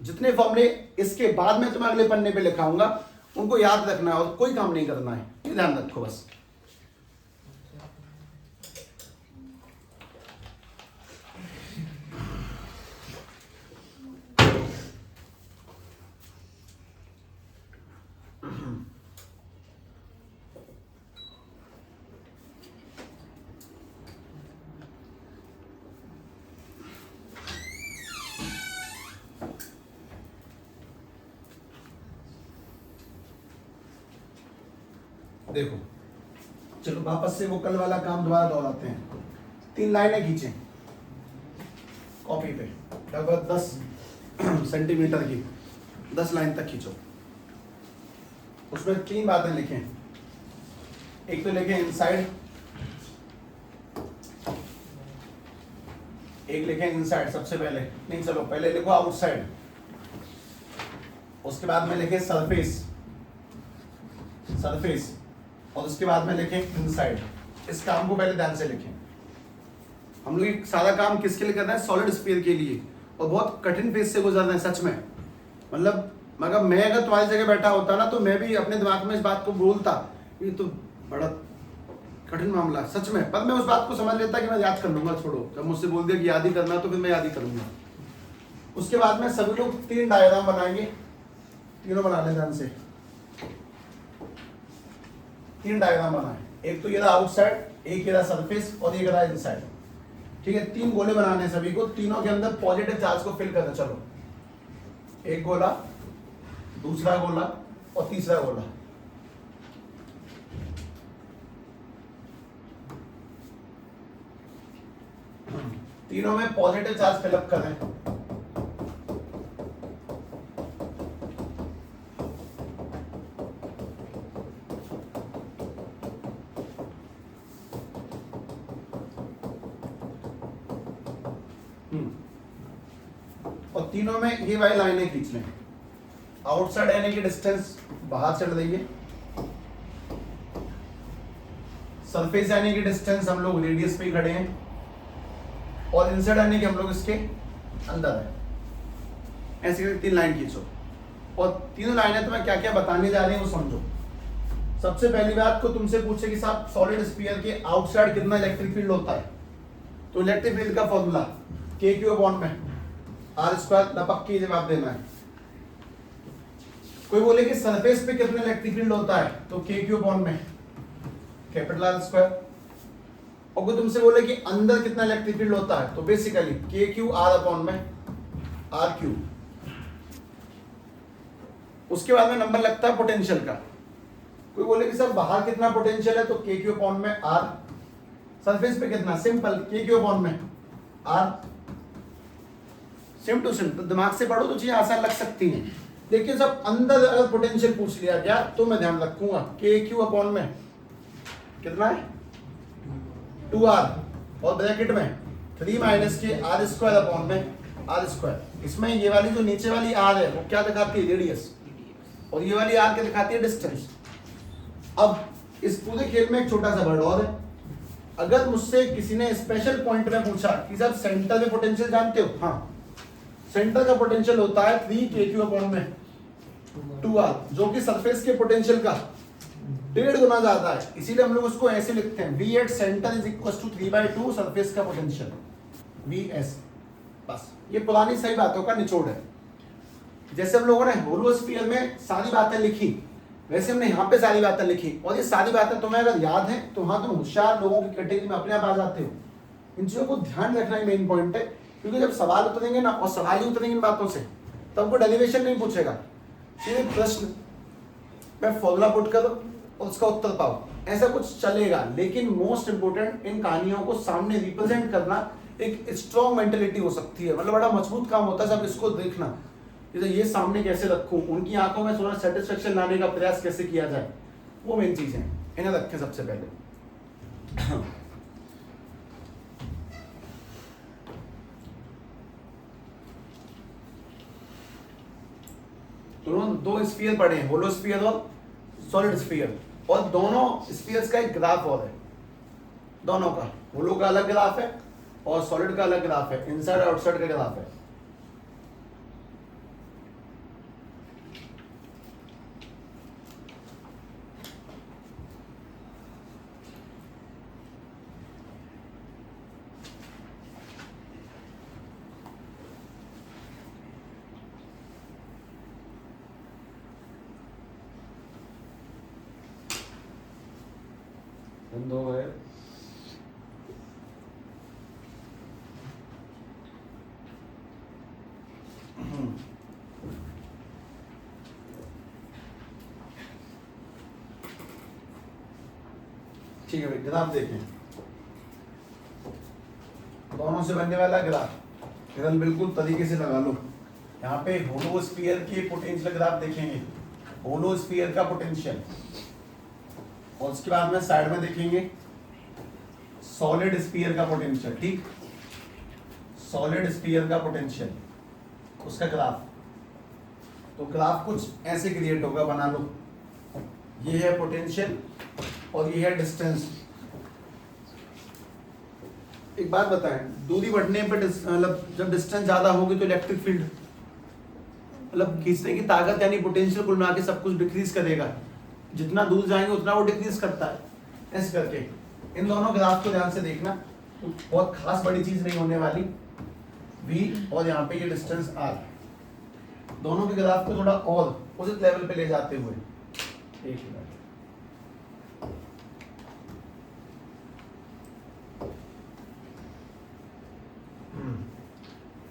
जितने फॉर्मूले इसके बाद में तुम्हें अगले पन्ने पे लिखाऊंगा उनको याद रखना है और कोई काम नहीं करना है, ध्यान रखो बस। देखो चलो वापस से वो कल वाला काम दोबारा दोहराते हैं। 3 लाइनें खींचें कॉपी पे, लगभग 10 सेंटीमीटर की, 10 लाइन तक खींचो। उसमें 3 बातें लिखें। एक तो लिखें इनसाइड, एक लिखें इनसाइड सबसे पहले, नहीं चलो पहले लिखो आउटसाइड, उसके बाद में लिखें सरफेस, सरफेस, और उसके बाद में लिखें इनसाइड। इस काम को पहले ध्यान से लिखें। हम लोग एक सारा काम किसके लिए कर रहे हैं? सॉलिड स्फीयर के लिए, और बहुत कठिन फेज से गुजर रहे हैं सच में। मतलब मगर मैं अगर तुम्हारी जगह बैठा होता ना तो मैं भी अपने दिमाग में इस बात को बोलता, ये तो बड़ा कठिन मामला सच में, पर मैं उस बात को समझ लेता कि मैं याद कर लूंगा, छोड़ो। जब मुझसे बोल दिया कि याद ही करना तो फिर मैं याद ही करूंगा। उसके बाद में सभी लोग 3 डायग्राम बनाएंगे। तीनों बना ले ध्यान से। 3 डायग्राम बना है, एक तो ये रहा आउटसाइड, एक ये रहा सरफेस और एक रहा इनसाइड। ठीक है, 3 गोले बनाने हैं सभी को, तीनों के अंदर पॉजिटिव चार्ज को फिल करना। चलो, एक गोला, दूसरा गोला और तीसरा गोला। तीनों में पॉजिटिव चार्ज फिलअप करें। और तीनों में ये वाली लाइनें खींच लें। आउटसाइड आने की डिस्टेंस बाहर चढ़ देंगे, सरफेस आने की डिस्टेंस हम लोग रेडियस पे ही खड़े हैं, और इनसाइड आने के हम लोग इसके अंदर है। ऐसे करके 3 लाइन खींचो, और तीनों लाइनें तुम्हें क्या क्या बताने जा रही हैं वो समझो। सबसे पहली बात को तुमसे पूछे कि साहब सॉलिड स्फीयर के आउटसाइड कितना इलेक्ट्रिक फील्ड होता है, तो इलेक्ट्रिक फील्ड का फॉर्मूला KQ में R² लपक के जवाब देना है। कोई बोले कि सरफेस पे कितना इलेक्ट्रिक फील्ड होता है, तो KQ में कैपिटल R²। और कोई तुमसे बोले कि अंदर कितना इलेक्ट्रिक फील्ड होता है, तो बेसिकली KQ R में RQ। उसके बाद में नंबर लगता है पोटेंशियल का। कोई बोले कि सर बाहर कितना पोटेंशियल है, तो KQ में R। सरफेस पे कितना, सिंपल KQ में R। सिम टू सिम, तो दिमाग से पढ़ो तो चीजें आसान लग सकती हैं, लेकिन सब अंदर अगर पोटेंशियल पूछ लिया गया तो मैं ध्यान रखूंगा KQ में कितना है 2R, और ब्रैकेट में 3 माइनस के R² में R²। इसमें ये वाली जो नीचे वाली R है वो क्या दिखाती है, रेडियस, और ये वाली R क्या दिखाती है, डिस्टेंस। अब इस पूरे खेल में एक छोटा सा वर्ड और है। अगर मुझसे किसी ने स्पेशल पॉइंट में पूछा कि साहब सेंटर में पोटेंशियल जानते हो, हाँ, सेंटर का पोटेंशियल होता है 3KQ में 2R, जो कि सरफेस के पोटेंशियल का 1.5 गुना ज्यादा है। इसीलिए हम लोग उसको ऐसे लिखते हैं, V at center is equal to 3/2 surface का पोटेंशियल, VS। बस ये पुरानी सही बातों का निचोड़ है। जैसे हम लोगों ने होलो स्फीयर में सारी बातें लिखी, वैसे हमने यहाँ पे सारी बातें लिखी, और ये सारी बातें तुम्हें अगर याद है तो हाँ, तुम होशियार लोगों की कैटेगरी में अपने आप आ जाते हो। इन चीजों को ध्यान रखना ही मेन पॉइंट है, क्योंकि जब सवाल उतरेंगे ना, और सवाल ही उतरेंगे इन बातों से, तब वो डेरिवेशन नहीं पूछेगा, सीधे प्रश्न में फॉर्मूला पुट करो और उसका उत्तर पाओ, ऐसा कुछ चलेगा। लेकिन मोस्ट इंपोर्टेंट, इन कहानियों को सामने रिप्रेजेंट करना एक स्ट्रॉन्ग मेंटेलिटी हो सकती है, मतलब बड़ा मजबूत काम होता है। सब इसको देखना, ये सामने कैसे रखूं, उनकी आंखों में थोड़ा सेटिस्फेक्शन लाने का प्रयास कैसे किया जाए, वो मेन चीज है, इन्हें रखें सबसे पहले। दोनों 2 स्फीयर पढ़े हैं, होलो स्फीयर और सॉलिड स्फीयर, और दोनों स्फीयर्स का एक ग्राफ और है। दोनों का, होलो का अलग ग्राफ है और सॉलिड का अलग ग्राफ है, इनसाइड आउटसाइड का ग्राफ है। बंद हो गए। ठीक है भाई, ग्राफ देखें, दोनों से बनने वाला ग्राफ इधर बिल्कुल तरीके से लगा लो। यहाँ पे होलो स्फीयर के पोटेंशियल ग्राफ देखेंगे, होलो स्फीयर का पोटेंशियल, और उसके बाद में साइड में देखेंगे सॉलिड स्फीयर का पोटेंशियल। ठीक, सॉलिड स्फीयर का पोटेंशियल, उसका ग्राफ। तो ग्राफ कुछ ऐसे क्रिएट होगा, बना लो। ये है पोटेंशियल और ये है डिस्टेंस। एक बात बताएं, दूरी बढ़ने पर मतलब जब डिस्टेंस ज्यादा होगी तो इलेक्ट्रिक फील्ड मतलब खींचने की ताकत यानी पोटेंशियल कुल मिला के सब कुछ डिक्रीज करेगा। जितना दूर जाएंगे उतना वो डिक्रीज करता है। ऐसे करके इन दोनों ग्राफ को ध्यान से देखना, तो बहुत खास बड़ी चीज नहीं होने वाली। V और यहाँ पे ये डिस्टेंस R, दोनों के ग्राफ को थोड़ा और उस लेवल पे ले जाते हुए, एक मिनट,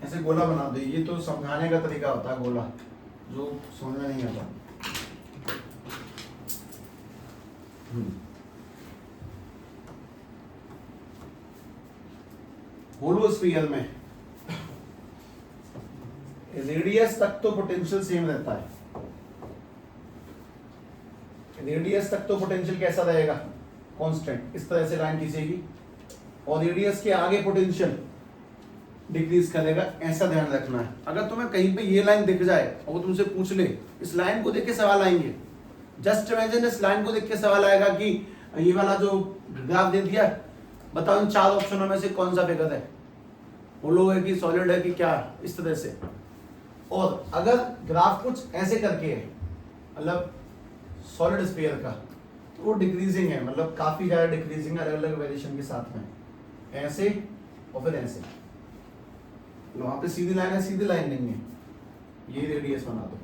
ऐसे गोला बना दो। ये तो समझाने का तरीका होता है, गोला जो समझ में नहीं आता। होलोस्फीयर में रेडियस तक तो पोटेंशियल सेम रहता है। रेडियस तक तो पोटेंशियल कैसा रहेगा, कांस्टेंट, इस तरह से लाइन खींचेगी, और रेडियस के आगे पोटेंशियल डिक्रीज करेगा, ऐसा ध्यान रखना है। अगर तुम्हें कहीं पे ये लाइन दिख जाए और वो तुमसे पूछ ले, इस लाइन को देख के सवाल आएंगे। जस्ट इमेजिन, इस लाइन को देख के सवाल आएगा कि ये वाला जो ग्राफ दे दिया, बताओ इन 4 ऑप्शनों में से कौन सा फिगर है, होलो है कि सॉलिड है कि क्या, इस तरह से। और अगर ग्राफ कुछ ऐसे करके है, मतलब सॉलिड स्फीयर का, तो वो डिक्रीजिंग है, मतलब काफी ज्यादा डिक्रीजिंग है, अलग अलग वेरिएशन के साथ में, ऐसे और फिर ऐसे। वहां पे सीधी लाइन है, सीधी लाइन नहीं है, ये रेडियस बना दो।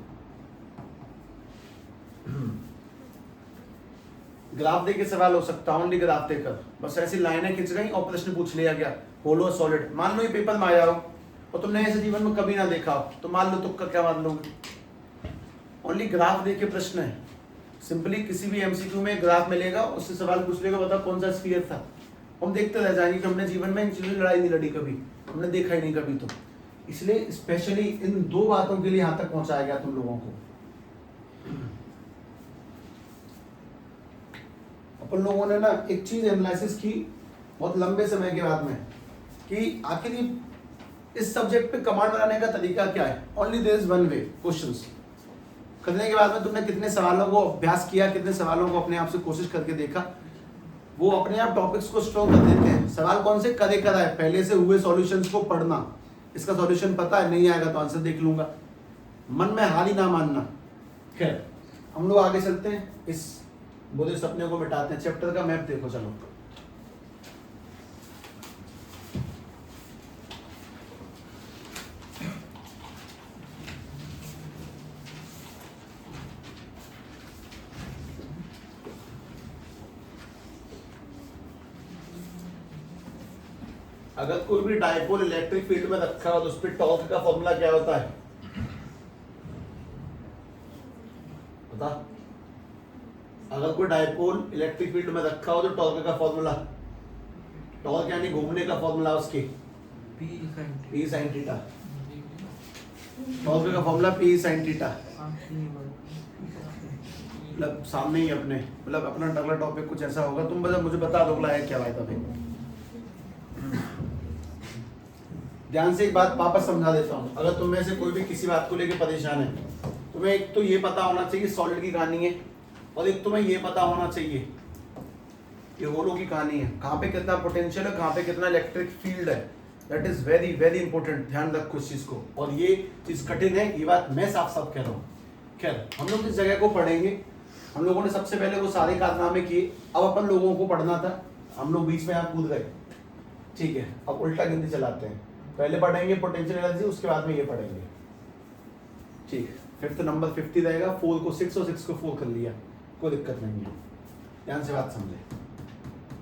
ग्राफ देके सवाल हो सकता है, ओनली ग्राफ देकर, बस ऐसी लाइनें खिंच गई और प्रश्न पूछ लिया गया, होलो सॉलिड। मान लो ये पेपर में आया हो और तुमने ऐसे जीवन में कभी ना देखा हो, तो मान लो तुक्का क्या मान लोगे, ओनली ग्राफ देके प्रश्न है। सिंपली किसी भी एमसीक्यू में ग्राफ मिलेगा, उससे सवाल पूछ लेगा, बताओ कौन सा स्फीयर था। हम देखते रह जाएंगे कि हमने जीवन में इन चीजों की लड़ाई नहीं लड़ी कभी, हमने देखा ही नहीं कभी। तो इसलिए स्पेशली इन 2 बातों के लिए यहां तक पहुंचाया गया तुम लोगों को। अपन लोगों ने ना एक चीज एनालिसिस की बहुत लंबे समय के बाद में, कि आखिर इस सब्जेक्ट पे कमांड बनाने का तरीका क्या है। Only there is one way, questions करने के बाद में तुमने कितने सवालों को अभ्यास किया, कितने सवालों को अपने आप से कोशिश करके देखा, वो अपने आप टॉपिक्स को स्ट्रॉन्ग कर देते हैं। सवाल कौन से करे करा है, पहले से हुए सॉल्यूशंस को पढ़ना, इसका सॉल्यूशन पता है, नहीं आएगा तो आंसर देख लूंगा, मन में हार ही ना मानना। खैर हम लोग आगे चलते हैं, इस बुरे सपने को मिटाते हैं। चैप्टर का मैप देखो, चलो। अगर कोई भी डायपोल इलेक्ट्रिक फील्ड में रखा हो तो उस पर टॉर्क का फॉर्मूला क्या होता है, बता। अगर कोई डायपोल इलेक्ट्रिक फील्ड में रखा हो तो टॉर्क का फॉर्मूला, टॉर्क यानी घूमने का फॉर्मूला उसके पी साइन थीटा। टॉर्क का फॉर्मूला पी साइन थीटा, मतलब सामने ही अपने, मतलब अपना अगला टॉपिक कुछ ऐसा होगा, तुम बस मुझे बता दो है क्या भाई। तभी ध्यान से एक बात वापस समझा देता हूँ। अगर तुम में से कोई भी किसी बात को लेकर परेशान है, तुम्हें एक तो ये पता होना चाहिए सॉलिड की कहानी है, और एक तुम्हें ये पता होना चाहिए कि होलो की कहानी है, कहाँ पे कितना पोटेंशियल है, कहाँ पे कितना इलेक्ट्रिक फील्ड है। That is very very important, ध्यान रखो इस चीज को। और ये चीज कठिन है, ये बात मैं साफ साफ कह रहा हूँ। खैर हम लोग इस जगह को पढ़ेंगे। हम लोगों ने सबसे पहले वो सारे कारनामे किए, अब अपन लोगों को पढ़ना था, हम लोग बीच में यहाँ कूद गए, ठीक है। अब उल्टा गिनती चलाते हैं, पहले पढ़ेंगे पोटेंशियल एनर्जी, उसके बाद में ये पढ़ेंगे, ठीक। 5th नंबर 50 रहेगा, 4 को 6 और 6 को 4 कर लिया, कोई दिक्कत नहीं है। ध्यान से बात समझे,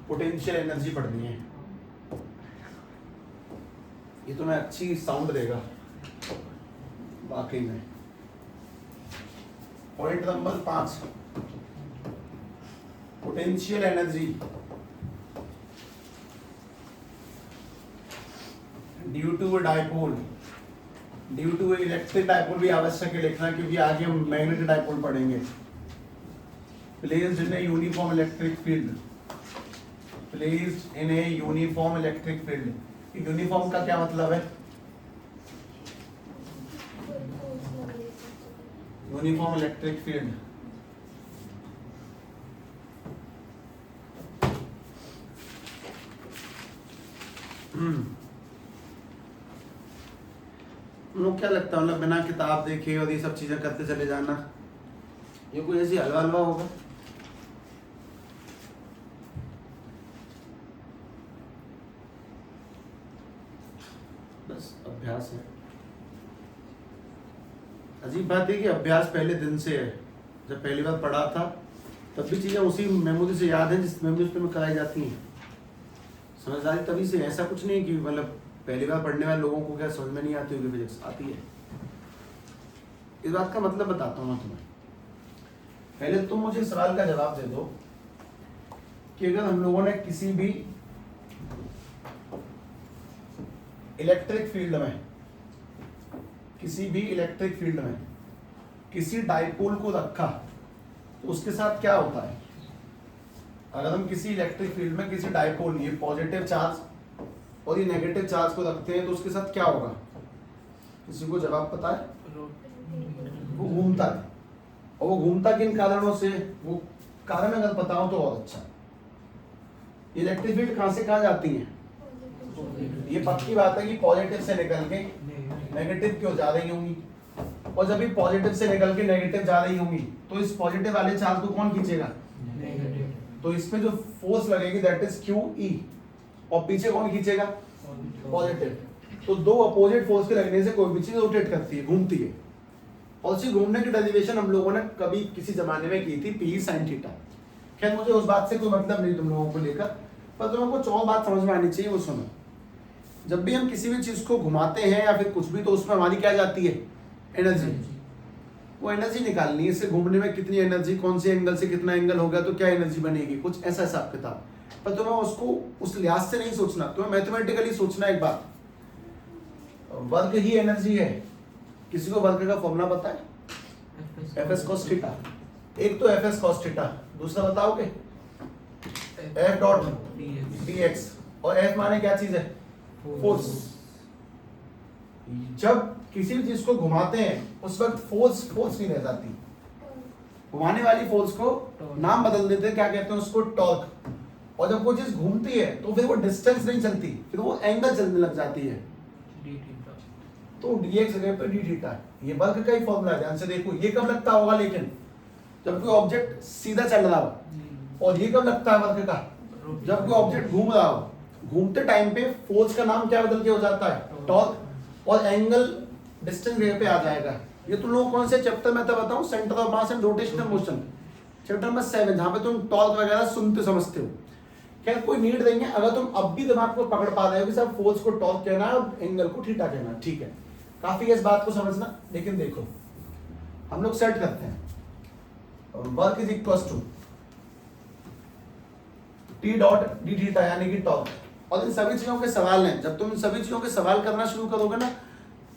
पोटेंशियल एनर्जी पढ़नी है, ये तुम्हें अच्छी साउंड देगा वाकई में। Point number 5, potential energy due to dipole, due to electric dipole भी आवश्यक है लिखना, क्योंकि आगे हम मैग्नेटिक डायपोल पढ़ेंगे। Placed in a uniform electric field, placed in a uniform electric field. Uniform का क्या मतलब है, यूनिफॉर्म इलेक्ट्रिक फील्ड लोग क्या लगता है, मतलब बिना किताब देखे और ये सब चीजें करते चले जाना, ये कोई ऐसी हलवा हलवा होगा। बस अभ्यास है। अजीब बात है कि अभ्यास पहले दिन से है। जब पहली बार पढ़ा था तब भी चीज़ें उसी मेमोरी से याद हैं जिस मेमोरी पे कराई जाती हैं। समझदारी तभी से, ऐसा कुछ नहीं कि मतलब पहली बार पढ़ने वाले लोगों को क्या समझ में नहीं आती होगी फिजिक्स, आती है। इस बात का मतलब बताता हूँ मैं तुम्हें। पहले तुम मुझे सवाल का जवाब दे दो कि अगर हम लोगों ने किसी भी इलेक्ट्रिक फील्ड में किसी डाइपोल को रखा तो उसके साथ क्या होता है? अगर हम किसी इलेक्ट्रिक फील्ड में किसी डाइपोल, ये पॉजिटिव चार्ज और ये नेगेटिव चार्ज को रखते हैं तो उसके साथ क्या होगा? किसी को जवाब पता है? वो घूमता है। और वो घूमता किन कारणों से? वो कारण अगर पता हो तो और अच्छा। इलेक्ट्रिक फील्ड कहां से कहां जाती है? ये पक्की बात है कि पॉजिटिव से निकल के नेगेटिव क्यों जा रही होंगी, और जब भी पॉजिटिव से निकल के नेगेटिव जा रही होंगी तो इस पॉजिटिव वाले चार्ज को कौन खींचेगा? तो इसमें जो फोर्स लगेगी दैट इज QE, और पीछे कौन खींचेगा? पॉजिटिव। तो दो अपोजिट फोर्स के लगने से कोई भी चीज रोटेट करती है, घूमती है। और उसी घूमने की डेरिवेशन हम लोगों ने कभी किसी जमाने में की थी, P sin थीटा। खैर मुझे उस बात से कोई मतलब नहीं तुम लोगों को लेकर, पर तुम लोगों को और बात समझ में आनी चाहिए, वो सुनो। जब भी हम किसी भी चीज को घुमाते हैं या फिर कुछ भी, तो उसमें हमारी क्या जाती है? एनर्जी। वो एनर्जी निकालनी है, इससे घूमने में कितनी एनर्जी, कौन से एंगल से कितना एंगल होगा तो क्या एनर्जी बनेगी, कुछ ऐसा हिसाब किताब। पर तुम्हें उसको उस लिहाज से नहीं सोचना, तुम्हें मैथमेटिकली सोचना। एक बात, वर्क ही एनर्जी है। किसी को वर्क का फॉर्मूला पता है? Fs cos theta. एक तो Fs cos थीटा, दूसरा बताओगे? F dot dx। और F माने क्या चीज है? फोर्स। जब किसी भी चीज को घुमाते हैं उस वक्त फोर्स नहीं रह जाती। घुमाने वाली फोर्स को नाम बदल देते हैं, क्या कहते हैं उसको? टॉर्क। और जब वो चीज घूमती है तो फिर वो डिस्टेंस नहीं चलती, फिर वो एंगल चलने लग जाती है। तो dx जगह पे d थीटा। ये वर्क का ही फॉर्मूला है, ध्यान से देखो। ये कब लगता होगा लेकिन? जब कोई ऑब्जेक्ट सीधा चल रहा हो। और ये कब लगता है वर्क का? जब कोई ऑब्जेक्ट घूम रहा हो। घूमते टाइम पे फोर्स का नाम क्या बदल के हो जाता है? टॉर्क। और एंगल डिस्टेंस जगह पे आ जाएगा। ये तुम लोग कौन से चैप्टर में था बताऊं? Centre of mass and rotational motion, chapter number 7, जहां पे तुम टॉर्क वगैरह सुनते समझते हो। खैर कोई नीड नहीं है, अगर तुम अब भी दिमाग को पकड़ पा रहे हो कि सब फोर्स को टॉर्क कहना है और एंगल को थीटा कहना है, ठीक है, काफी है इस बात को समझना। लेकिन देखो हम लोग सेट करते हैं, work is equal to T dot D theta यानी कि टॉर्क। और इन सभी चीजों के सवाल हैं। जब तुम इन सभी चीजों के सवाल करना शुरू करोगे ना,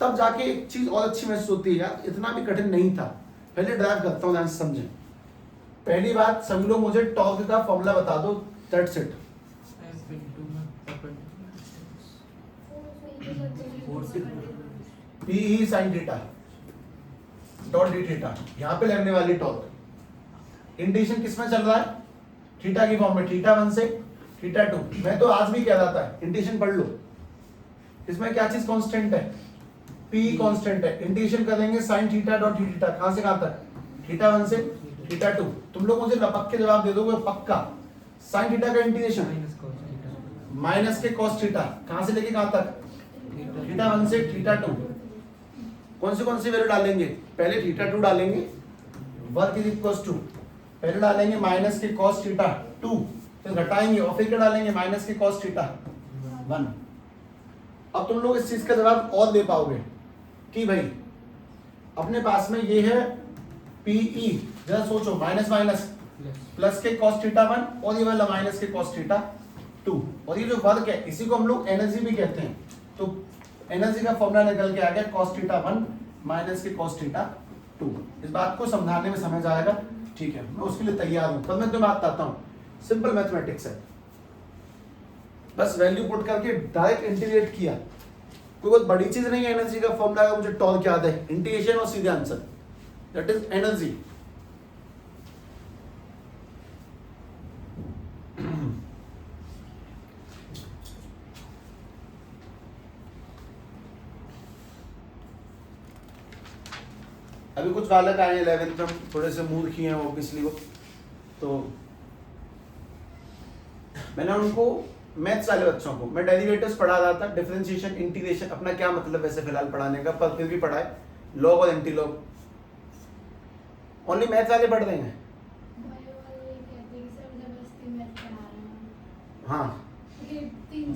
तब जाके एक चीज और अच्छी महसूस होती है, यार इतना भी कठिन नहीं था। पहले ड्राइव करता हूं, ध्यान से समझें। पहली बात, सभी लोग मुझे टॉर्क का फॉर्मूला बता दो, that's it. P sin theta dot D theta, यहां पे लगने वाली टॉर्क। इंटीग्रेशन किसमें चल रहा है? थीटा की फॉर्म में, थीटा 1 से थीटा 2। मैं तो आज भी कह रहा था इंटीग्रेशन पढ़ लो। इसमें क्या चीज कांस्टेंट है? P कांस्टेंट है। इंटीग्रेशन करेंगे sin theta dot D theta, कहां से कहां तक? थीटा 1 से थीटा 2। तुम लोग मुझे लपक के जवाब दे दोगे पक्का। sin थीटा का इंटीग्रेशन माइनस के cos थीटा, कहां से लेके कहां तक? थीटा 1 से थीटा 2। कौन सी वैल्यू डालेंगे? पहले थीटा 2 डालेंगे, वर्क इज इक्वल टू, पहले डालेंगे माइनस के cos थीटा 2, फिर घटाएंगे और फिर क्या डालेंगे? माइनस के cos थीटा 1। अब तुम लोग इस चीज का जवाब और दे पाओगे कि भाई अपने पास में ये है PE, जरा सोचो, माइनस माइनस प्लस के cos थीटा 1 और ये वाला माइनस के cos थीटा 2। और ये जो वर्क है इसी को हम लोग एनर्जी भी कहते हैं। तो एनर्जी का फॉर्मूला निकल के आ गया cos थीटा 1 माइनस के cos थीटा 2। इस बात को समझाने में समझ आएगा, ठीक है, मैं उसके लिए तैयार हूं। पर मैं तुम्हें बात बताता हूं, सिंपल मैथमेटिक्स है, बस वैल्यू पुट करके डायरेक्ट इंटीग्रेट किया। कोई बहुत बड़ी चीज नहीं है। एनर्जी का फॉर्मूला मुझे टॉर्क याद है, इंटीग्रेशन और सीधे आंसर, दैट इज एनर्जी। अभी कुछ बालक आए 11th में, थोड़े से मूर्ख ही हैं ऑब्वियसली वो, तो मैंने उनको मैथ्स वाले बच्चों को मैं डेरिवेटिव्स पढ़ा रहा था, डिफरेंशिएशन, इंटीग्रेशन, अपना क्या मतलब वैसे फिलहाल पढ़ाने का, पर फिर भी पढ़ाए, लॉग और एंटी लॉग, ओनली मैथ वाले पढ़ देंगे। हाँ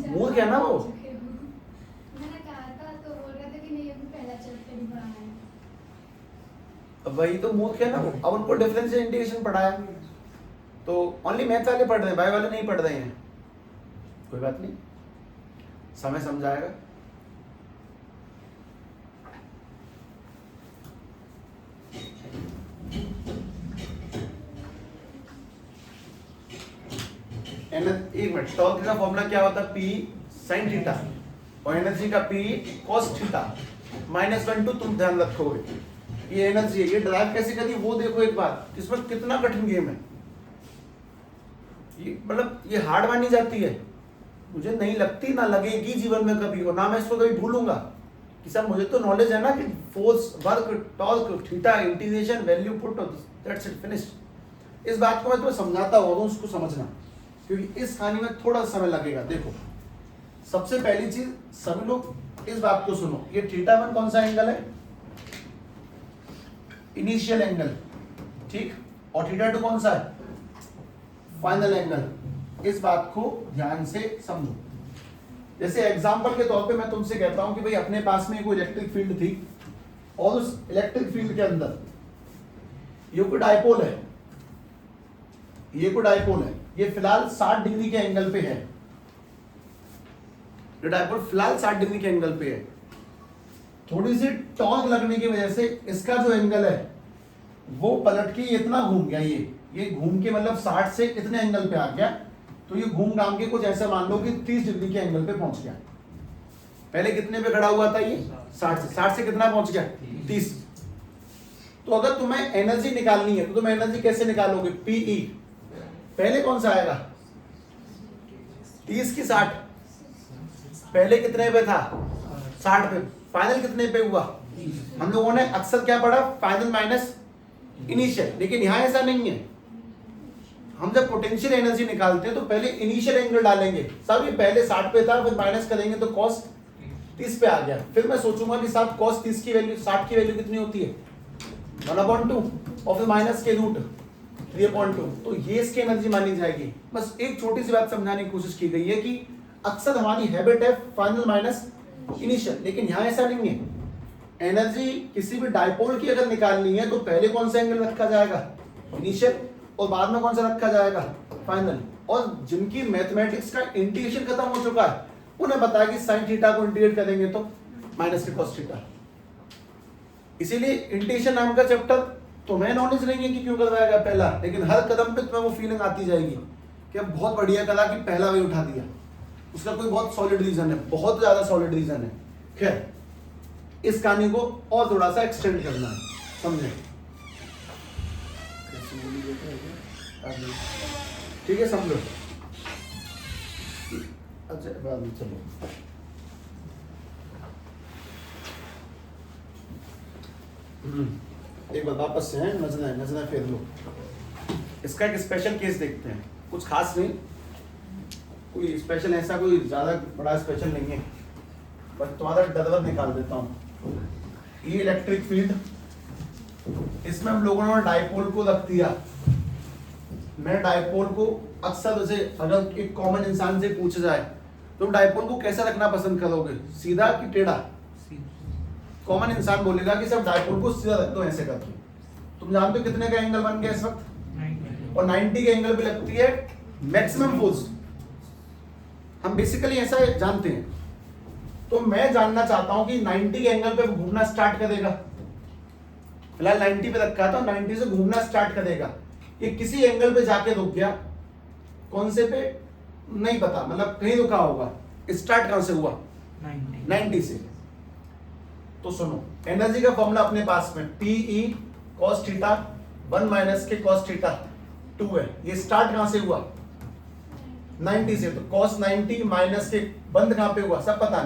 मूल क्या ना वो, मैंने कहा था तो बोल रहे थे कि नहीं अभी पहला चैप्टर ही पढ़ाना है। अब वही तो मूल क्या ना वो, अब उनको डिफरेंशियल इंटीग्रेशन पढ़ाया तो ओनली मैथ वाले पढ़ रहे हैं, बायो वाले नहीं पढ़ रहे हैं। कोई बात नहीं, समय समझाएगा। एक मिनट, टॉर्क का फॉर्मूला क्या होता है? P sin थीटा और एनर्जी का P cos थीटा -1/2। तुम ध्यान रखोगे ये एनर्जी है, ये ड्राइव कैसे करी वो देखो एक बार, इसमें कितना कठिन गेम है ये, मतलब ये हार्ड मानी जाती है, मुझे नहीं लगती ना लगेगी जीवन में कभी, और ना मैं इसको कभी भूलूंगा कि सर मुझे तो नॉलेज है ना कि force, work, torque, theta, integration, value put, that's it, finished. इस बात को मैं तुम्हें समझाता हूँ तो उसको समझना, क्योंकि इस कहानी में थोड़ा समय लगेगा। देखो सबसे पहली चीज, सभी लोग इस बात को सुनो, ये θ1 कौन सा एंगल है? इनिशियल एंगल, ठीक, और θ2 कौन सा है? Final angle. इस बात को ध्यान से समझो। जैसे एग्जांपल के तौर पे मैं तुमसे कहता हूं कि भाई अपने पास में कोई इलेक्ट्रिक फील्ड थी और उस इलेक्ट्रिक फील्ड के अंदर ये कोई डायपोल है, ये कोई डायपोल है, ये फिलहाल 60 डिग्री के एंगल पे है, ये डायपोल फिलहाल 60 डिग्री के एंगल पे है। थोड़ी सी टॉर्क लगने की वजह से इसका जो एंगल है वो पलट के इतना घूम गया, ये घूम के मतलब 60 से इतने एंगल पे आ गया, तो ये घूम घाम के कुछ ऐसा मान लो कि 30 डिग्री के एंगल पे पहुंच गया। पहले कितने पे खड़ा हुआ था ये? 60 से कितना पहुंच गया? 30। तो अगर तुम्हें एनर्जी निकालनी है तो तुम एनर्जी कैसे निकालोगे? पीई पहले कौन सा आएगा? 30 की 60, पहले कितने पे था? 60 पे, फाइनल कितने पे हुआ? हम लोगों ने अक्सर क्या पढ़ा? फाइनल माइनस इनिशियल, लेकिन यहां ऐसा नहीं है। हम जब पोटेंशियल एनर्जी निकालते हैं तो पहले इनिशियल एंगल डालेंगे, सब ये पहले 60 पे था, फिर माइनस करेंगे तो cos 30 पे आ गया। फिर मैं सोचूंगा कि साहब cos 30 की वैल्यू, 60 की वैल्यू कितनी होती है? 1/2, और फिर माइनस के रूट 3/2, तो ये इसकी एनर्जी मानी जाएगी। बस एक छोटी सी बात समझाने की कोशिश की गई है कि अक्सर हमारी हैबिट है फाइनल माइनस इनिशियल, लेकिन यहाँ ऐसा नहीं है। एनर्जी किसी भी डायपोल की अगर निकालनी है तो पहले कौन सा एंगल रखा जाएगा? इनिशियल, और बाद में कौन सा रखा जाएगा? फाइनल। और जिनकी मैथमेटिक्स का इंटीग्रेशन खत्म हो चुका है उन्हें बताया कि साइन थीटा को इंटीग्रेट करेंगे तो माइनस के cos थीटा। इसीलिए इंटीग्रेशन नाम का चैप्टर तुम्हें नॉलेज नहीं है कि क्यों करवाएगा पहला, लेकिन हर कदम पे तुम्हें वो फीलिंग आती जाएगी कि अब बहुत बढ़िया करा कि पहला वही उठा दिया। उसका कोई बहुत सॉलिड रीजन है, बहुत ज्यादा सॉलिड रीजन है। खैर, इस कहानी को और थोड़ा सा एक्सटेंड करना है, समझे? ठीक है, समझो। अच्छा चलो, एक बार वापस से है, नजरें फेर लो। इसका एक स्पेशल केस देखते हैं, कुछ खास नहीं, कोई स्पेशल ऐसा कोई ज्यादा बड़ा स्पेशल नहीं है, बस तुम्हारा डरवर निकाल देता हूँ। ये इलेक्ट्रिक फील्ड, इसमें हम लोगों ने डायपोल को रख दिया। मैं डायपोल को अक्सर, जैसे अगर एक कॉमन इंसान से पूछा जाए तो डायपोल को कैसा रखना पसंद करोगे, सीधा कि टेढ़ा? कॉमन इंसान बोलेगा कि सब डायपोल को सीधा रख दो, ऐसे करके। तुम जानते हो कितने का एंगल बन गया इस वक्त? 90। और 90 के एंगल पे लगती है मैक्सिमम फोर्स। हम बेसिकली ऐसा जानते हैं। तो मैं जानना चाहता हूं कि 90 के एंगल पे घूमना स्टार्ट करेगा, फिलहाल 90 पे रखा था, 90 से घूमना स्टार्ट करेगा। ये किसी एंगल पे जाके रुक गया, कौन से पे नहीं पता, मतलब कहीं रुका होगा। स्टार्ट कहां से हुआ? 90 से। तो सुनो, एनर्जी का फॉर्मूला अपने पास में Pe cos थीटा 1 माइनस के cos थीटा 2 है। ये स्टार्ट कहां से हुआ? 90 से। तो cos 90 माइनस के बंद कहां पे हुआ? सब पता